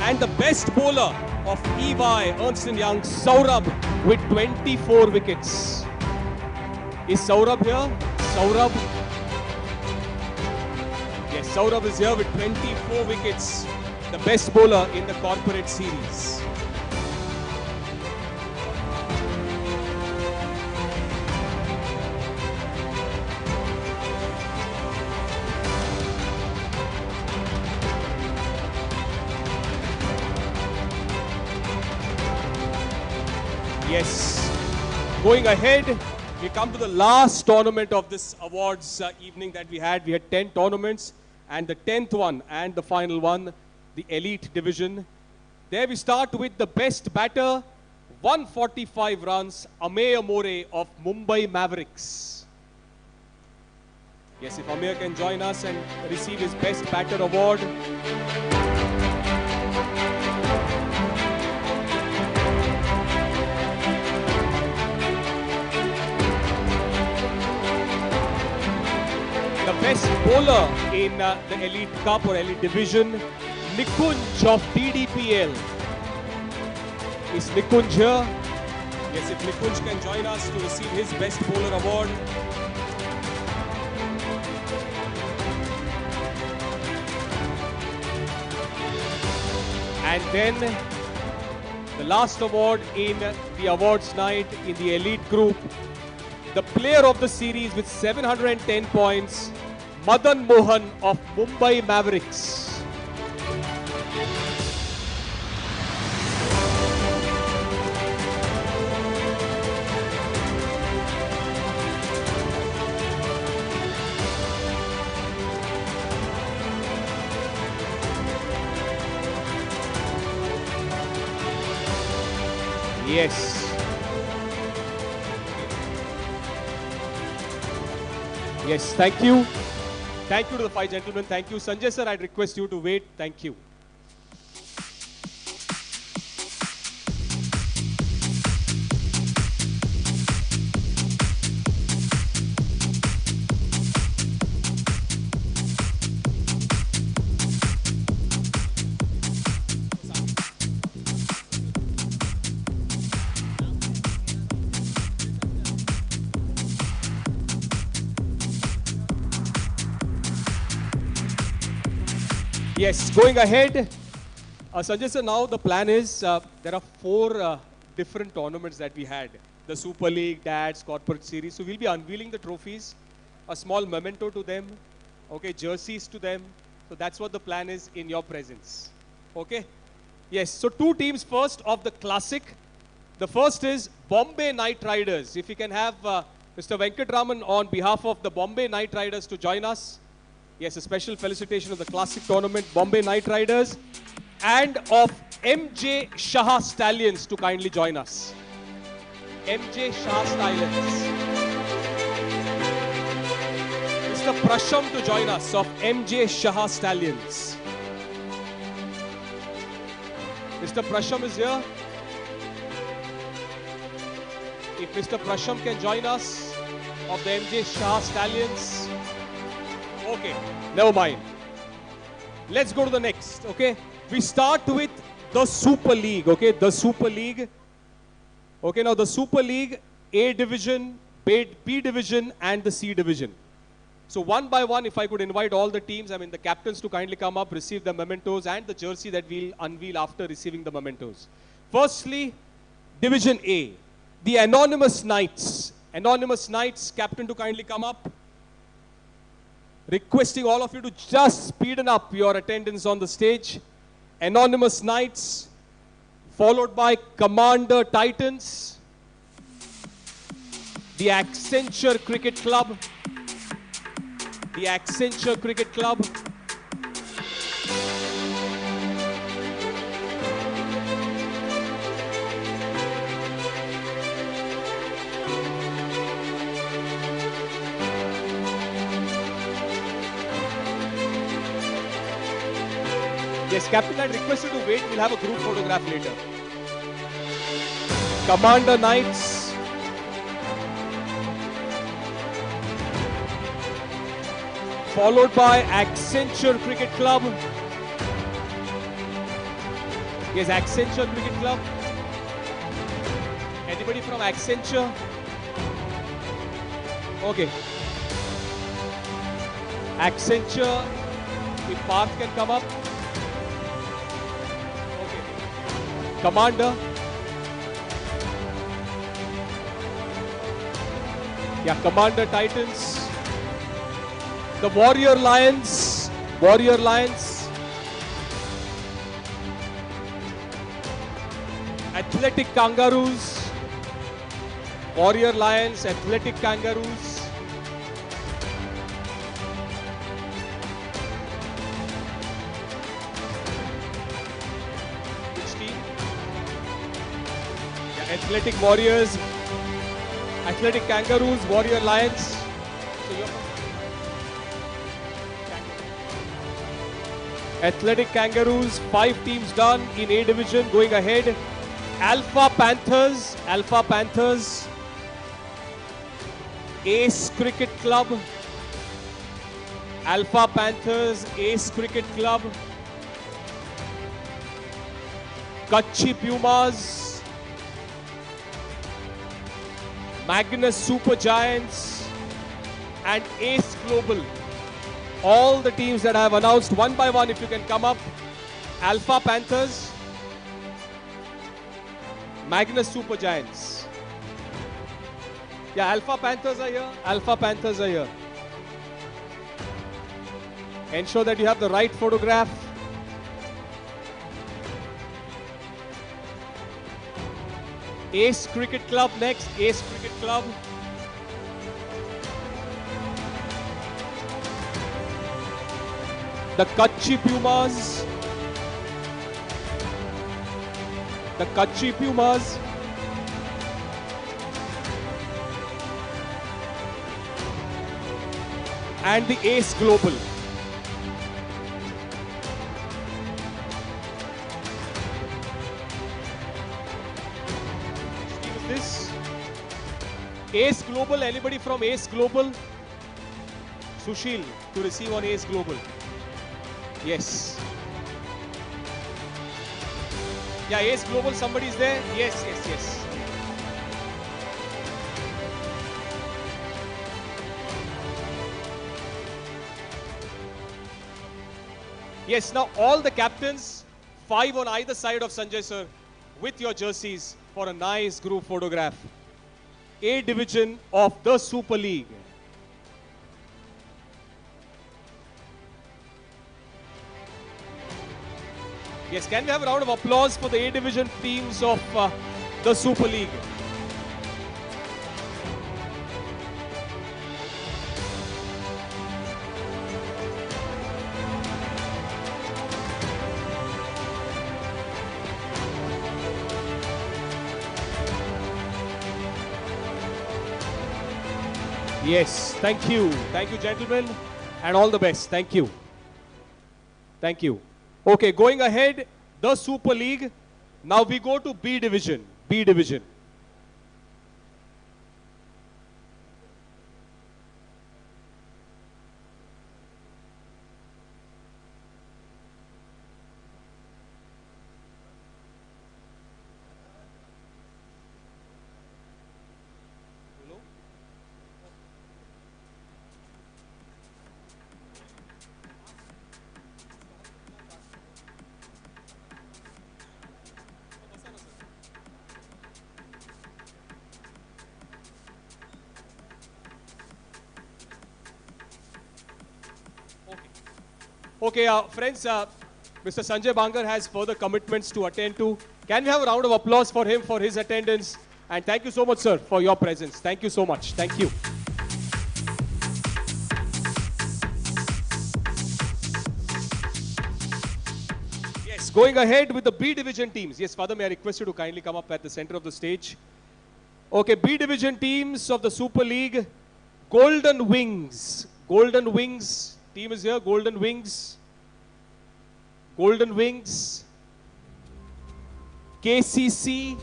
A: And the best bowler of EY, Ernst & Young, Saurabh with 24 wickets. Is Saurabh here? Saurabh? Yes, Saurabh is here with 24 wickets. The best bowler in the Corporate Series. Yes, going ahead, we come to the last tournament of this awards evening that we had. We had 10 tournaments and the 10th one and the final one, the Elite Division. There we start with the best batter, 145 runs, Amey Amore of Mumbai Mavericks. Yes, if Amey can join us and receive his best batter award. The best bowler in the Elite Cup or Elite Division, Nikunj of DDPL. Is Nikunj here? Yes, if Nikunj can join us to receive his best bowler award. And then the last award in the awards night in the Elite Group, the player of the series with 710 points, Madan Mohan of Mumbai Mavericks. Yes. Yes, thank you. Thank you to the 5 gentlemen. Thank you. Sanjay sir, I'd request you to wait. Thank you. Yes, going ahead. Sanjay sir, now the plan is there are four different tournaments that we had. The Super League, DADS, Corporate Series. So we'll be unveiling the trophies, a small memento to them, okay, jerseys to them. So that's what the plan is in your presence. Okay? Yes, so two teams first of the Classic. The first is Bombay Knight Riders. If you can have Mr. Venkatraman on behalf of the Bombay Knight Riders to join us. Yes, a special felicitation of the Classic tournament, Bombay Knight Riders, and of MJ Shah Stallions to kindly join us. MJ Shah Stallions. Mr. Prasham to join us of MJ Shah Stallions. Mr. Prasham is here. If Mr. Prasham can join us of the MJ Shah Stallions. Okay, never mind. Let's go to the next, okay? We start with the Super League, okay? The Super League. Okay, now the Super League, A Division, B Division, and the C Division. So one by one, if I could invite all the teams, I mean the captains to kindly come up, receive the mementos and the jersey that we'll unveil after receiving the mementos. Firstly, Division A, the Anonymous Knights. Anonymous Knights, captain to kindly come up. Requesting all of you to just speeden up your attendance on the stage. Anonymous Knights, followed by Commander Titans, the Accenture Cricket Club, the Accenture Cricket Club, yes, Captain, I requested to wait. We'll have a group photograph later. Commander Knights. Followed by Accenture Cricket Club. Yes, Accenture Cricket Club. Anybody from Accenture? Okay. Accenture, if Parth can come up. Commander. Yeah, Commander Titans. The Warrior Lions. Warrior Lions. Athletic Kangaroos. Warrior Lions, Athletic Kangaroos. Athletic Warriors, Athletic Kangaroos, Warrior Lions. So you're Athletic Kangaroos, 5 teams done in A Division, going ahead. Alpha Panthers, Alpha Panthers. Ace Cricket Club, Alpha Panthers, Ace Cricket Club. Kutchi Pumas, Magnus Super Giants, and Ace Global. All the teams that I have announced one by one, if you can come up. Alpha Panthers, Magnus Super Giants. Yeah, Alpha Panthers are here. Alpha Panthers are here. Ensure that you have the right photograph. Ace Cricket Club next. Ace Cricket Club. The Kutchi Pumas. The Kutchi Pumas. And the Ace Global. This Ace Global, anybody from Ace Global? Sushil to receive on Ace Global. Yes. Yeah, Ace Global, somebody is there? Yes, yes, yes. Yes, now all the captains, 5 on either side of Sanjay sir, with your jerseys for a nice group photograph. A division of the Super League. Yes, can we have a round of applause for the A division teams of the Super League? Yes, thank you. Thank you, gentlemen, and all the best. Thank you. Thank you. Okay, going ahead, the Super League. Now we go to B division. B division. Okay, friends, Mr. Sanjay Bangar has further commitments to attend to. Can we have a round of applause for him for his attendance? And thank you so much, sir, for your presence. Thank you so much. Thank you. Yes, going ahead with the B division teams. Yes, Father, may I request you to kindly come up at the center of the stage. Okay, B division teams of the Super League. Golden Wings. Golden Wings. Team is here, Golden Wings. Golden Wings. KCC.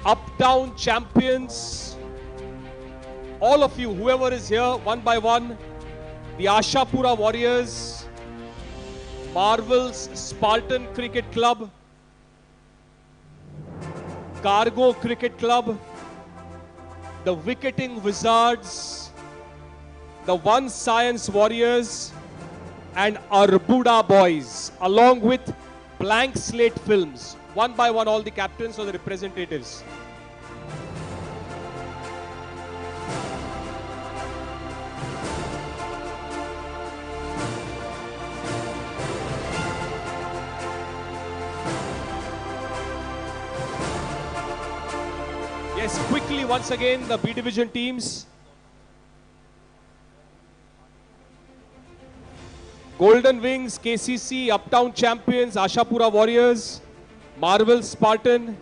A: Uptown Champions. All of you, whoever is here, one by one. The Ashapura Warriors. Marvel's Spartan Cricket Club. Cargo Cricket Club. The Wicketing Wizards. The One Science Warriors, and Arbuda Boys, along with Blank Slate Films. One by one, all the captains or the representatives. Yes, quickly once again, the B division teams. Golden Wings, KCC, Uptown Champions, Ashapura Warriors, Marvel Spartan,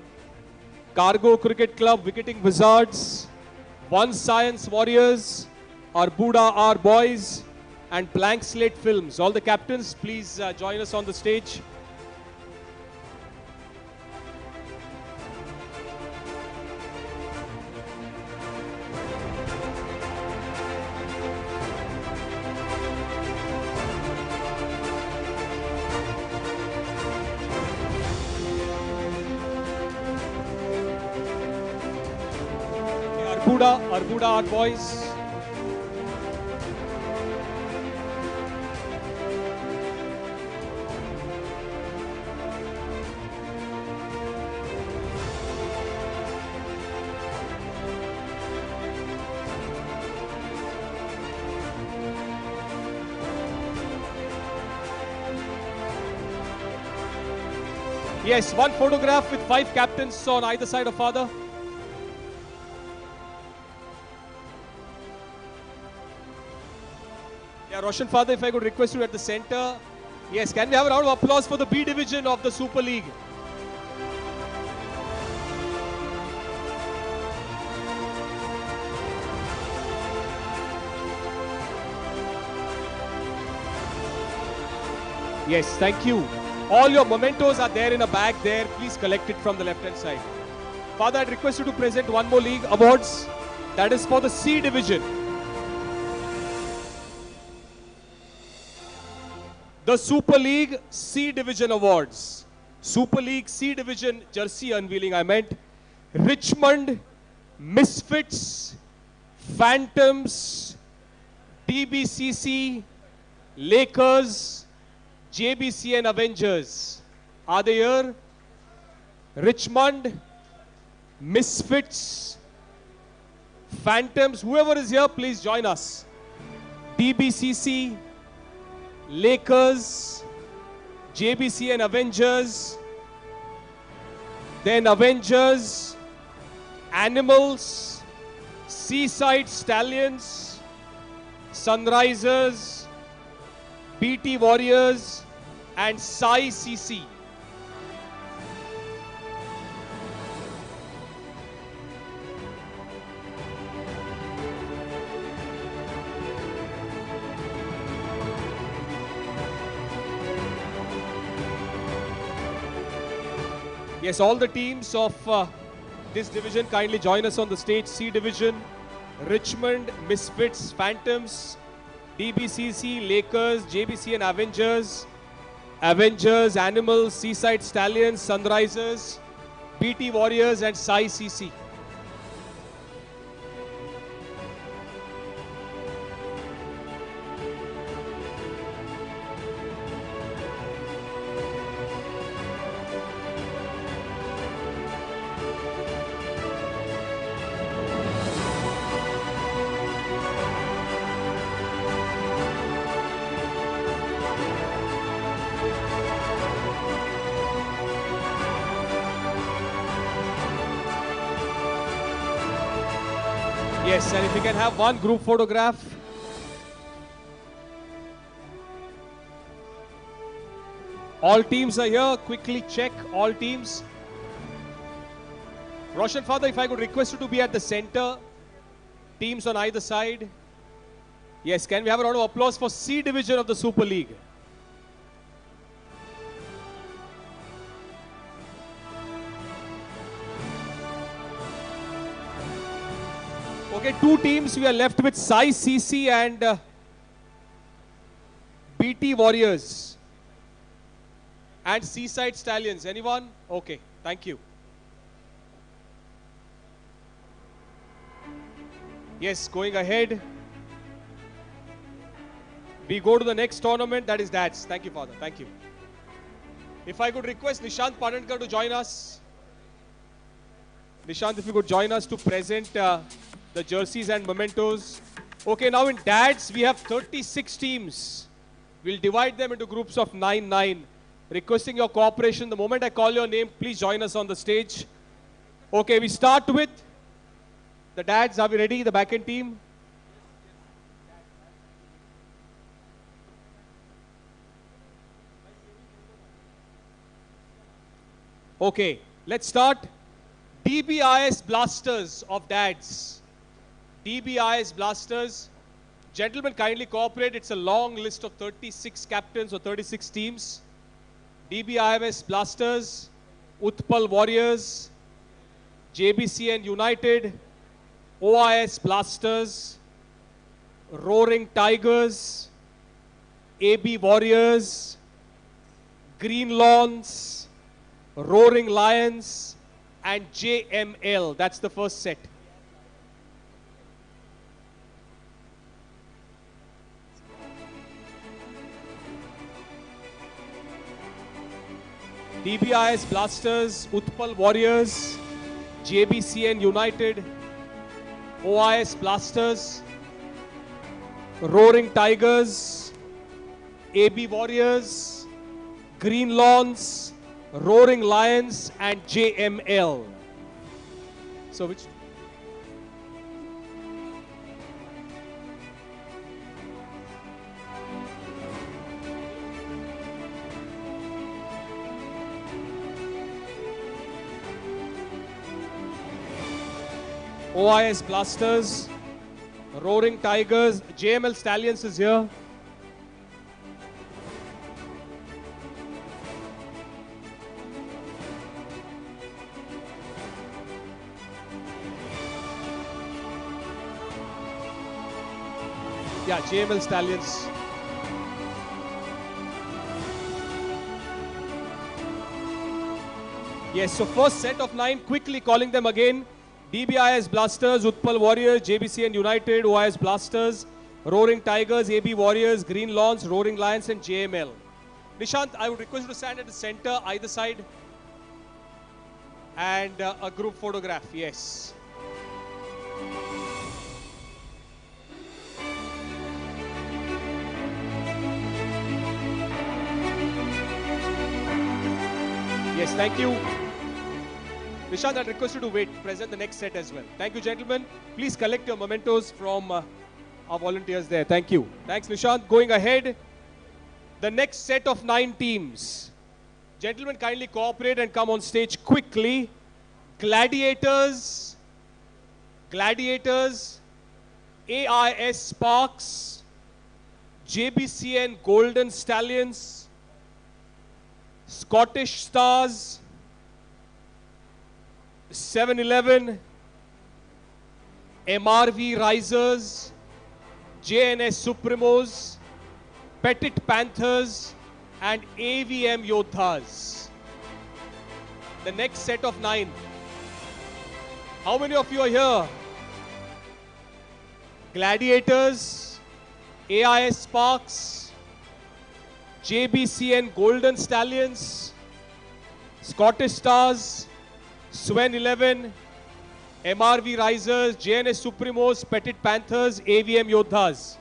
A: Cargo Cricket Club, Wicketing Wizards, One Science Warriors, Arbuda R Boys, and Blank Slate Films. All the captains, please join us on the stage. Arbuda Art Boys. Yes, one photograph with 5 captains on either side of Father. Yeah, Roshan Father, if I could request you at the center. Yes, can we have a round of applause for the B division of the Super League? Yes, thank you. All your mementos are there in a bag there. Please collect it from the left-hand side. Father, I'd request you to present one more league awards. That is for the C division. The Super League C Division Awards. Super League C Division jersey unveiling, I meant. Richmond, Misfits, Phantoms, TBCC, Lakers, JBC and Avengers. Are they here? Richmond, Misfits, Phantoms, whoever is here, please join us. DBCC, Lakers, JBC and Avengers, then Avengers, Animals, Seaside Stallions, Sunrisers, BT Warriors and Sai CC. Yes, all the teams of this division kindly join us on the stage. C division, Richmond, Misfits, Phantoms, DBCC, Lakers, JBC and Avengers, Avengers, Animals, Seaside Stallions, Sunrisers, BT Warriors and Sai CC. Yes, and if we can have one group photograph. All teams are here. Quickly check all teams. Roshan Father, if I could request you to be at the center. Teams on either side. Yes, can we have a round of applause for C division of the Super League? Okay, two teams we are left with, Sai CC and BT Warriors and Seaside Stallions. Anyone? Okay, thank you. Yes, going ahead. We go to the next tournament, that is DADS. Thank you, Father. Thank you. If I could request Nishant Padankar to join us. Nishant, if you could join us to present the jerseys and mementos. Okay, now in DADS, we have 36 teams. We'll divide them into groups of 9-9. Requesting your cooperation. The moment I call your name, please join us on the stage. Okay, we start with the DADS. Are we ready? The back-end team? Okay, let's start. DBIS Blasters of DADS. DBIS Blasters. Gentlemen, kindly cooperate. It's a long list of 36 captains or 36 teams. DBIS Blasters, Utpal Warriors, JBC and United, OIS Blasters, Roaring Tigers, AB Warriors, Green Lawns, Roaring Lions, and JML. That's the first set. DBIS Blasters, Utpal Warriors, JBC and United, OIS Blasters, Roaring Tigers, AB Warriors, Green Lawns, Roaring Lions, and JML. So which? OIS Blasters, Roaring Tigers, JML Stallions is here. Yeah, JML Stallions. Yes, so first set of 9, quickly calling them again. DBIS Blasters, Utpal Warriors, JBC and United, OIS Blasters, Roaring Tigers, AB Warriors, Green Lawns, Roaring Lions and JML. Nishant, I would request you to stand at the center, either side. And a group photograph, yes. Yes, thank you. Nishant, I'd request you to wait, present the next set as well. Thank you, gentlemen. Please collect your mementos from our volunteers there. Thank you. Thanks, Nishant. Going ahead, the next set of 9 teams. Gentlemen, kindly cooperate and come on stage quickly. Gladiators, AIS Sparks, JBCN Golden Stallions, Scottish Stars, 7-Eleven, MRV Risers, JNS Supremos, Petit Panthers, and AVM Yodhas. The next set of 9. How many of you are here? Gladiators, AIS Sparks, JBCN Golden Stallions, Scottish Stars, Swen 11, MRV Risers, JNS Supremos, Petit Panthers, AVM Yodhas.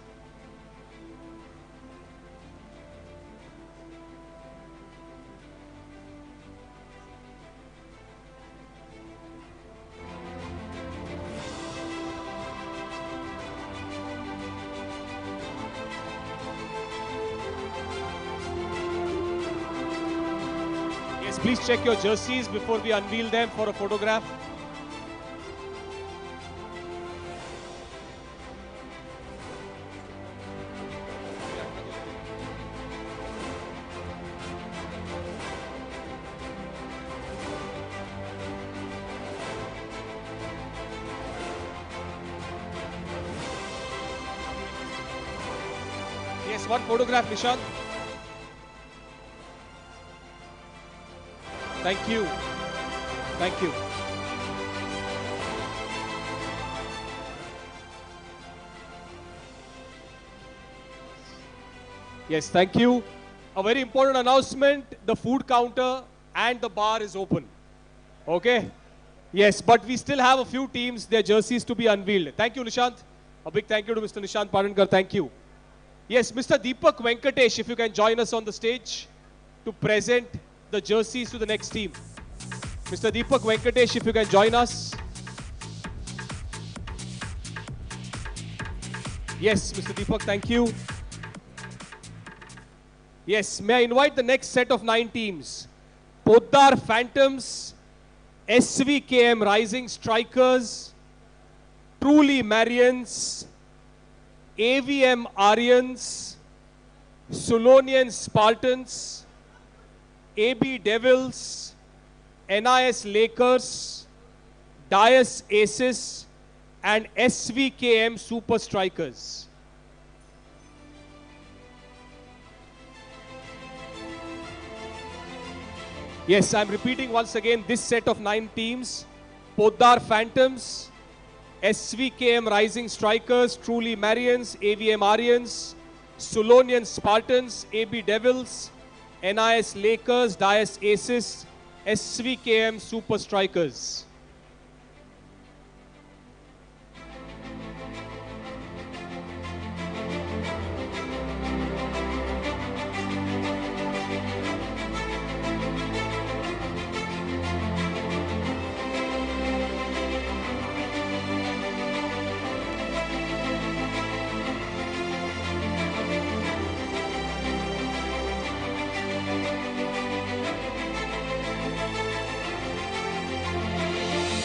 A: Yes, please check your jerseys before we unveil them for a photograph. Yes, one photograph, Nishant. Thank you. Thank you. Yes, thank you. A very important announcement, the food counter and the bar is open. Okay? Yes, but we still have a few teams, their jerseys to be unveiled. Thank you, Nishant. A big thank you to Mr. Nishant Padankar. Thank you. Yes, Mr. Deepak Venkatesh, if you can join us on the stage to present the jerseys to the next team. Mr. Deepak Venkatesh, if you can join us. Yes, Mr. Deepak, thank you. Yes, may I invite the next set of 9 teams. Poddar Phantoms, SVKM Rising Strikers, Truly Marians, AVM Aryans, Solonian Spartans, AB Devils, NIS Lakers, Dias Aces, and SVKM Super Strikers. Yes, I'm repeating once again this set of 9 teams. Poddar Phantoms, SVKM Rising Strikers, Truly Marians, AVM Aryans, Solonian Spartans, AB Devils, NIS Lakers, Dias Aces, SVKM Super Strikers.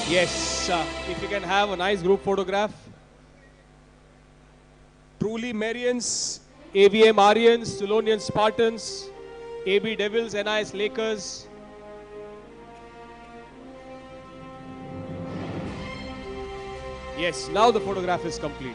A: Yes, if you can have a nice group photograph. Truly Marians, AVM Aryans, Solonian Spartans, AB Devils, NIS Lakers. Yes, now the photograph is complete.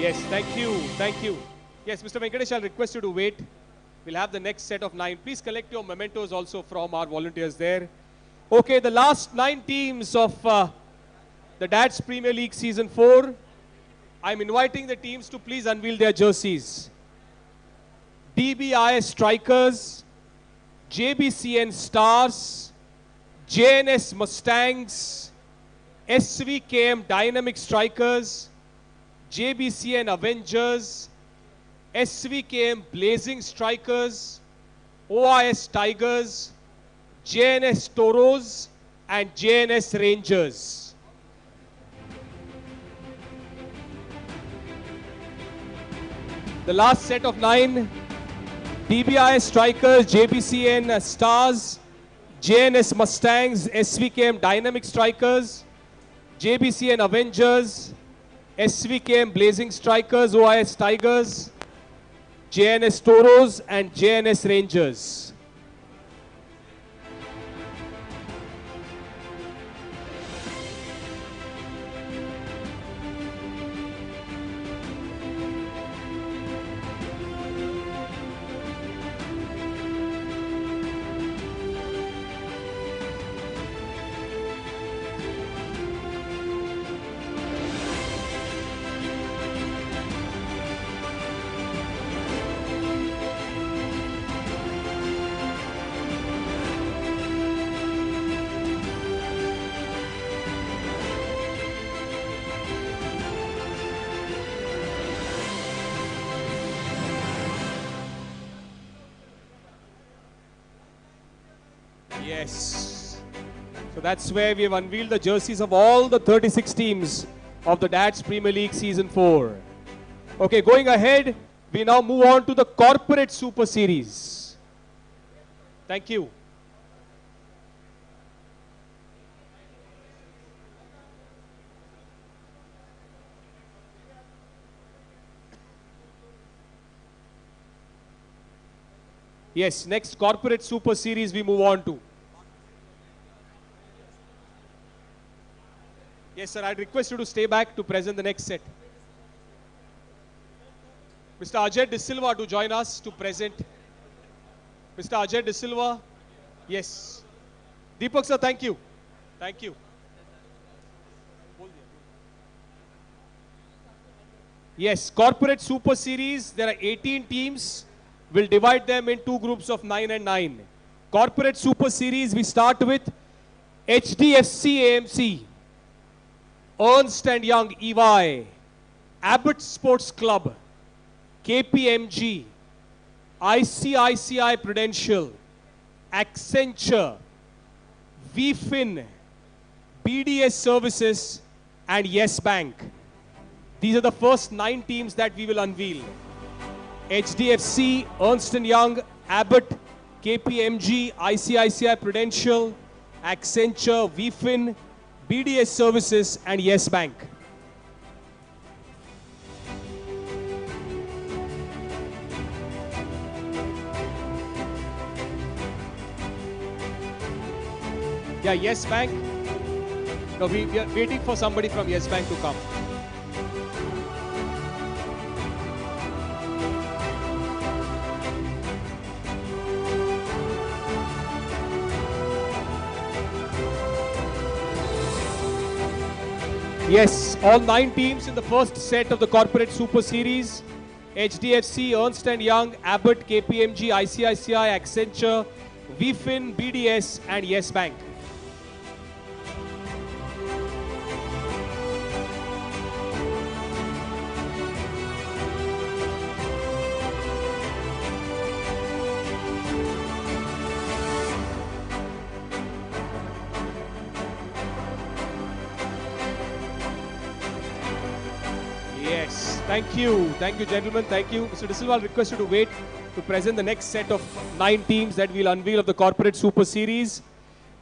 A: Yes, thank you, thank you. Yes, Mr. Venkatesh, I'll request you to wait. We'll have the next set of 9. Please collect your mementos also from our volunteers there. Okay, the last 9 teams of the DATS Premier League Season 4. I'm inviting the teams to please unveil their jerseys. DBIS Strikers, JBCN Stars, JNS Mustangs, SVKM Dynamic Strikers, JBCN Avengers, SVKM Blazing Strikers, OIS Tigers, JNS Toros, and JNS Rangers. The last set of 9, DBIS Strikers, JBCN Stars, JNS Mustangs, SVKM Dynamic Strikers, JBCN Avengers, SVKM Blazing Strikers, OIS Tigers, JNS Toros, and JNS Rangers. Yes. So that's where we have unveiled the jerseys of all the 36 teams of the DATS Premier League Season 4. Okay, going ahead, we now move on to the Corporate Super Series. Thank you. Yes, next Corporate Super Series we move on to. Yes, sir, I'd request you to stay back to present the next set. Mr. Ajay De Silva to join us to present. Mr. Ajay De Silva. Yes. Deepak sir, thank you. Thank you. Yes, Corporate Super Series, there are 18 teams. We'll divide them in 2 groups of 9 and 9. Corporate Super Series, we start with HDFC AMC, Ernst & Young EY, Abbott Sports Club, KPMG, ICICI Prudential, Accenture, VFin, BDS Services, and Yes Bank. These are the first 9 teams that we will unveil. HDFC, Ernst & Young, Abbott, KPMG, ICICI Prudential, Accenture, VFin, BDS Services, and Yes Bank. Yeah, Yes Bank. No, we are waiting for somebody from Yes Bank to come. Yes, all 9 teams in the first set of the Corporate Super Series. HDFC, Ernst & Young, Abbott, KPMG, ICICI, Accenture, VFin, BDS, and Yes Bank. Thank you, gentlemen. Thank you. Mr. De Silva, I'll request you to wait to present the next set of 9 teams that we'll unveil of the Corporate Super Series.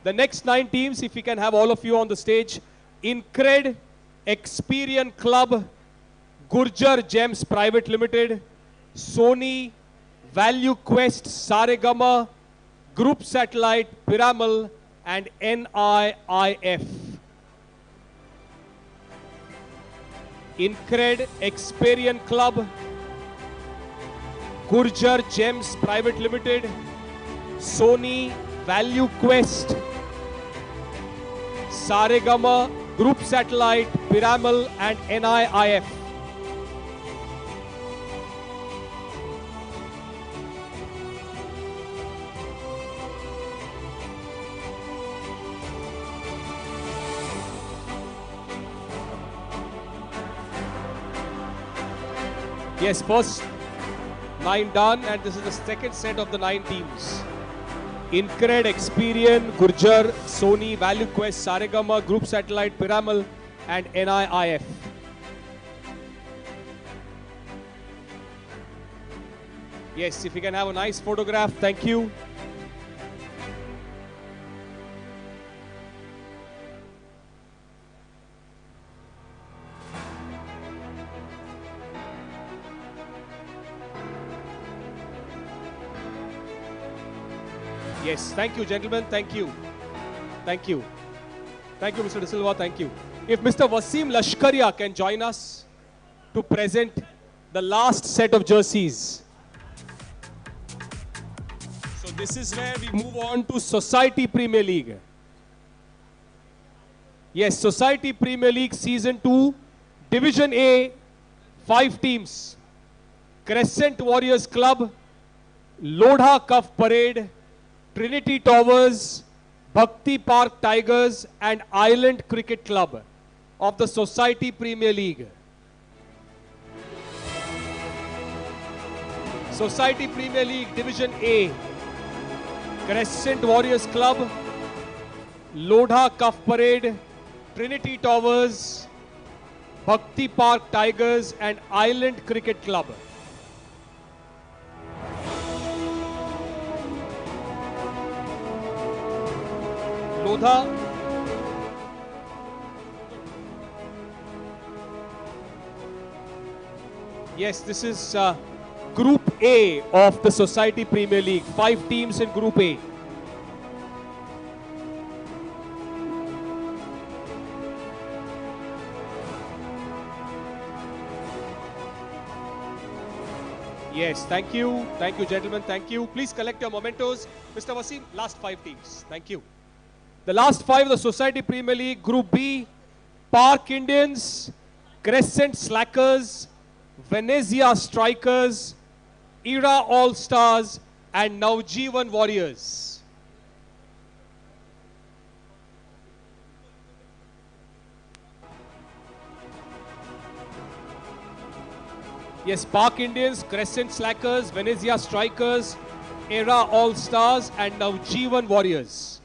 A: The next 9 teams, if we can have all of you on the stage. Incred, Experian Club, Gurjar Gems Private Limited, Sony, Value Quest, Saregama, Group Satellite, Piramal, and NIIF. Incred, Experian Club, Gurjar Gems Private Limited, Sony Value Quest, Saregama Group Satellite, Piramal and NIIF. Yes, first 9 done, and this is the second set of the 9 teams. Incred, Experian, Gurjar, Sony, Value Quest, Saregama, Group Satellite, Piramal and NIIF. Yes, if we can have a nice photograph, thank you. Yes, thank you, gentlemen. Thank you. Thank you. Thank you, Mr. De Silva. Thank you. If Mr. Wasim Lashkaria can join us to present the last set of jerseys. So this is where we move on to Society Premier League. Yes, Society Premier League Season 2, Division A, 5 teams. Crescent Warriors Club, Lodha Cuff Parade, Trinity Towers, Bhakti Park Tigers and Island Cricket Club of the Society Premier League. Society Premier League Division A, Crescent Warriors Club, Lodha Cuff Parade, Trinity Towers, Bhakti Park Tigers and Island Cricket Club. Lodha. Yes, this is Group A of the Society Premier League. 5 teams in Group A. Yes, thank you. Thank you, gentlemen. Thank you. Please collect your mementos. Mr. Wasim, last 5 teams. Thank you. The last 5 of the Society Premier League, Group B, Park Indians, Crescent Slackers, Venezia Strikers, Era All-Stars and Navjeevan Warriors. Yes, Park Indians, Crescent Slackers, Venezia Strikers, Era All-Stars and Navjeevan Warriors.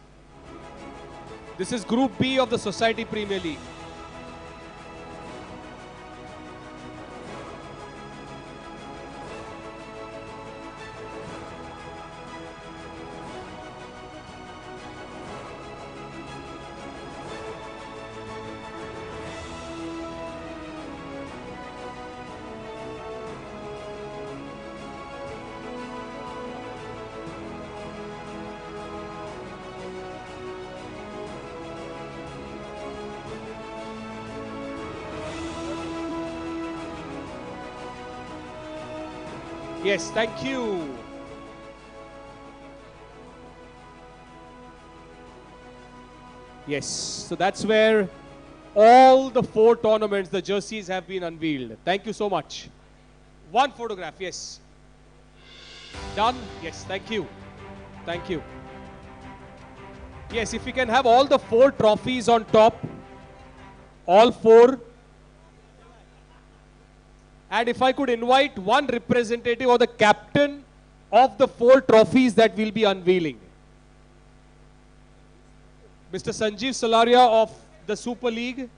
A: This is Group B of the Society Premier League. Yes, thank you. Yes, so that's where all the 4 tournaments, the jerseys have been unveiled. Thank you so much. 1 photograph, yes. Done? Yes, thank you. Thank you. Yes, if we can have all the 4 trophies on top, all 4. And if I could invite one representative or the captain of the 4 trophies that we'll be unveiling. Mr. Sanjeev Solaria of the Super League.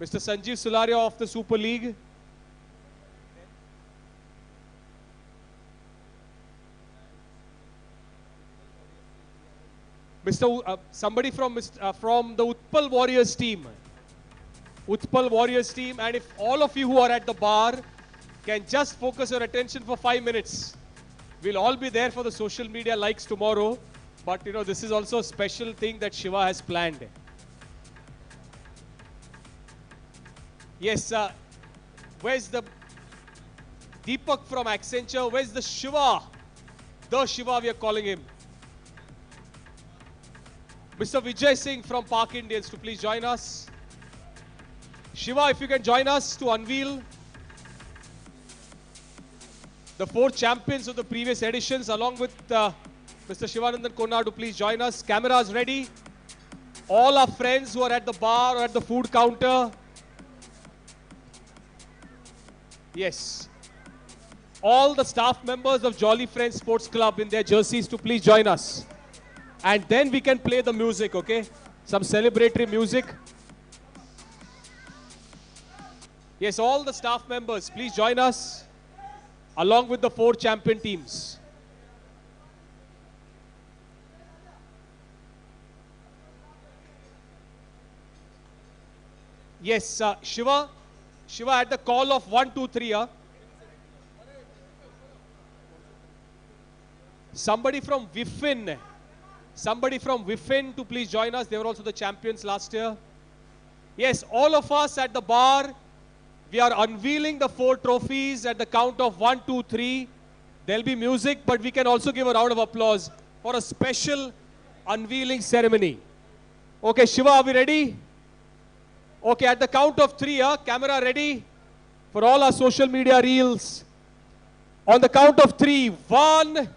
A: Mr. Sanjeev Solaria of the Super League. Somebody from the Utpal Warriors team. Utpal Warriors team, and if all of you who are at the bar can just focus your attention for 5 minutes. We'll all be there for the social media likes tomorrow, but you know, this is also a special thing that Shiva has planned. Yes, where's the... Deepak from Accenture. Where's the Shiva? The Shiva we are calling him. Mr. Vijay Singh from Park Indians to please join us. Shiva, if you can join us to unveil the 4 champions of the previous editions along with Mr. Shivanandan Konna to please join us. Cameras ready. All our friends who are at the bar or at the food counter. Yes. All the staff members of Jolly Friends Sports Club in their jerseys to please join us. And then we can play the music, okay? Some celebratory music. Yes, all the staff members, please join us along with the 4 champion teams. Yes, Shiva at the call of 1, 2, 3. Somebody from Wifin to please join us. They were also the champions last year. Yes, all of us at the bar, we are unveiling the 4 trophies at the count of 1, 2, 3. There'll be music, but we can also give a round of applause for a special unveiling ceremony. Okay, Shiva, are we ready? Okay, at the count of 3, camera ready for all our social media reels. On the count of 3, 1,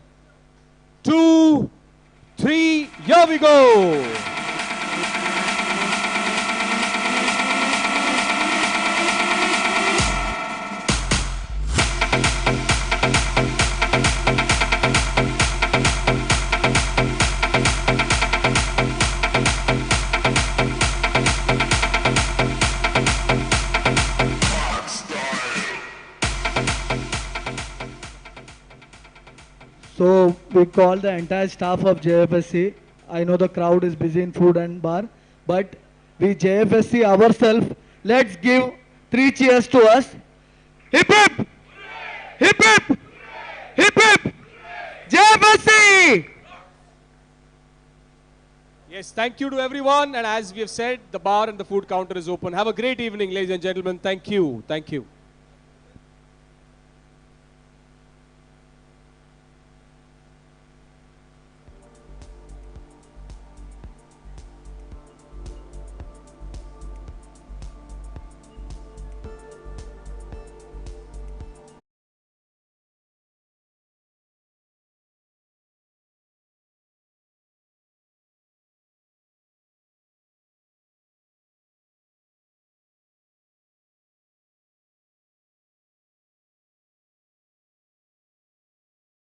A: 2, 3, here we go.
B: So we call the entire staff of Jfsc. I know the crowd is busy in food and bar, but we Jfsc ourselves, let's give 3 cheers to us. Hip hip! Hip hip! Hip hip! Jfsc!
A: Yes, thank you to everyone. And as we have said, the bar and the food counter is open. Have a great evening, ladies and gentlemen. Thank you. Thank you.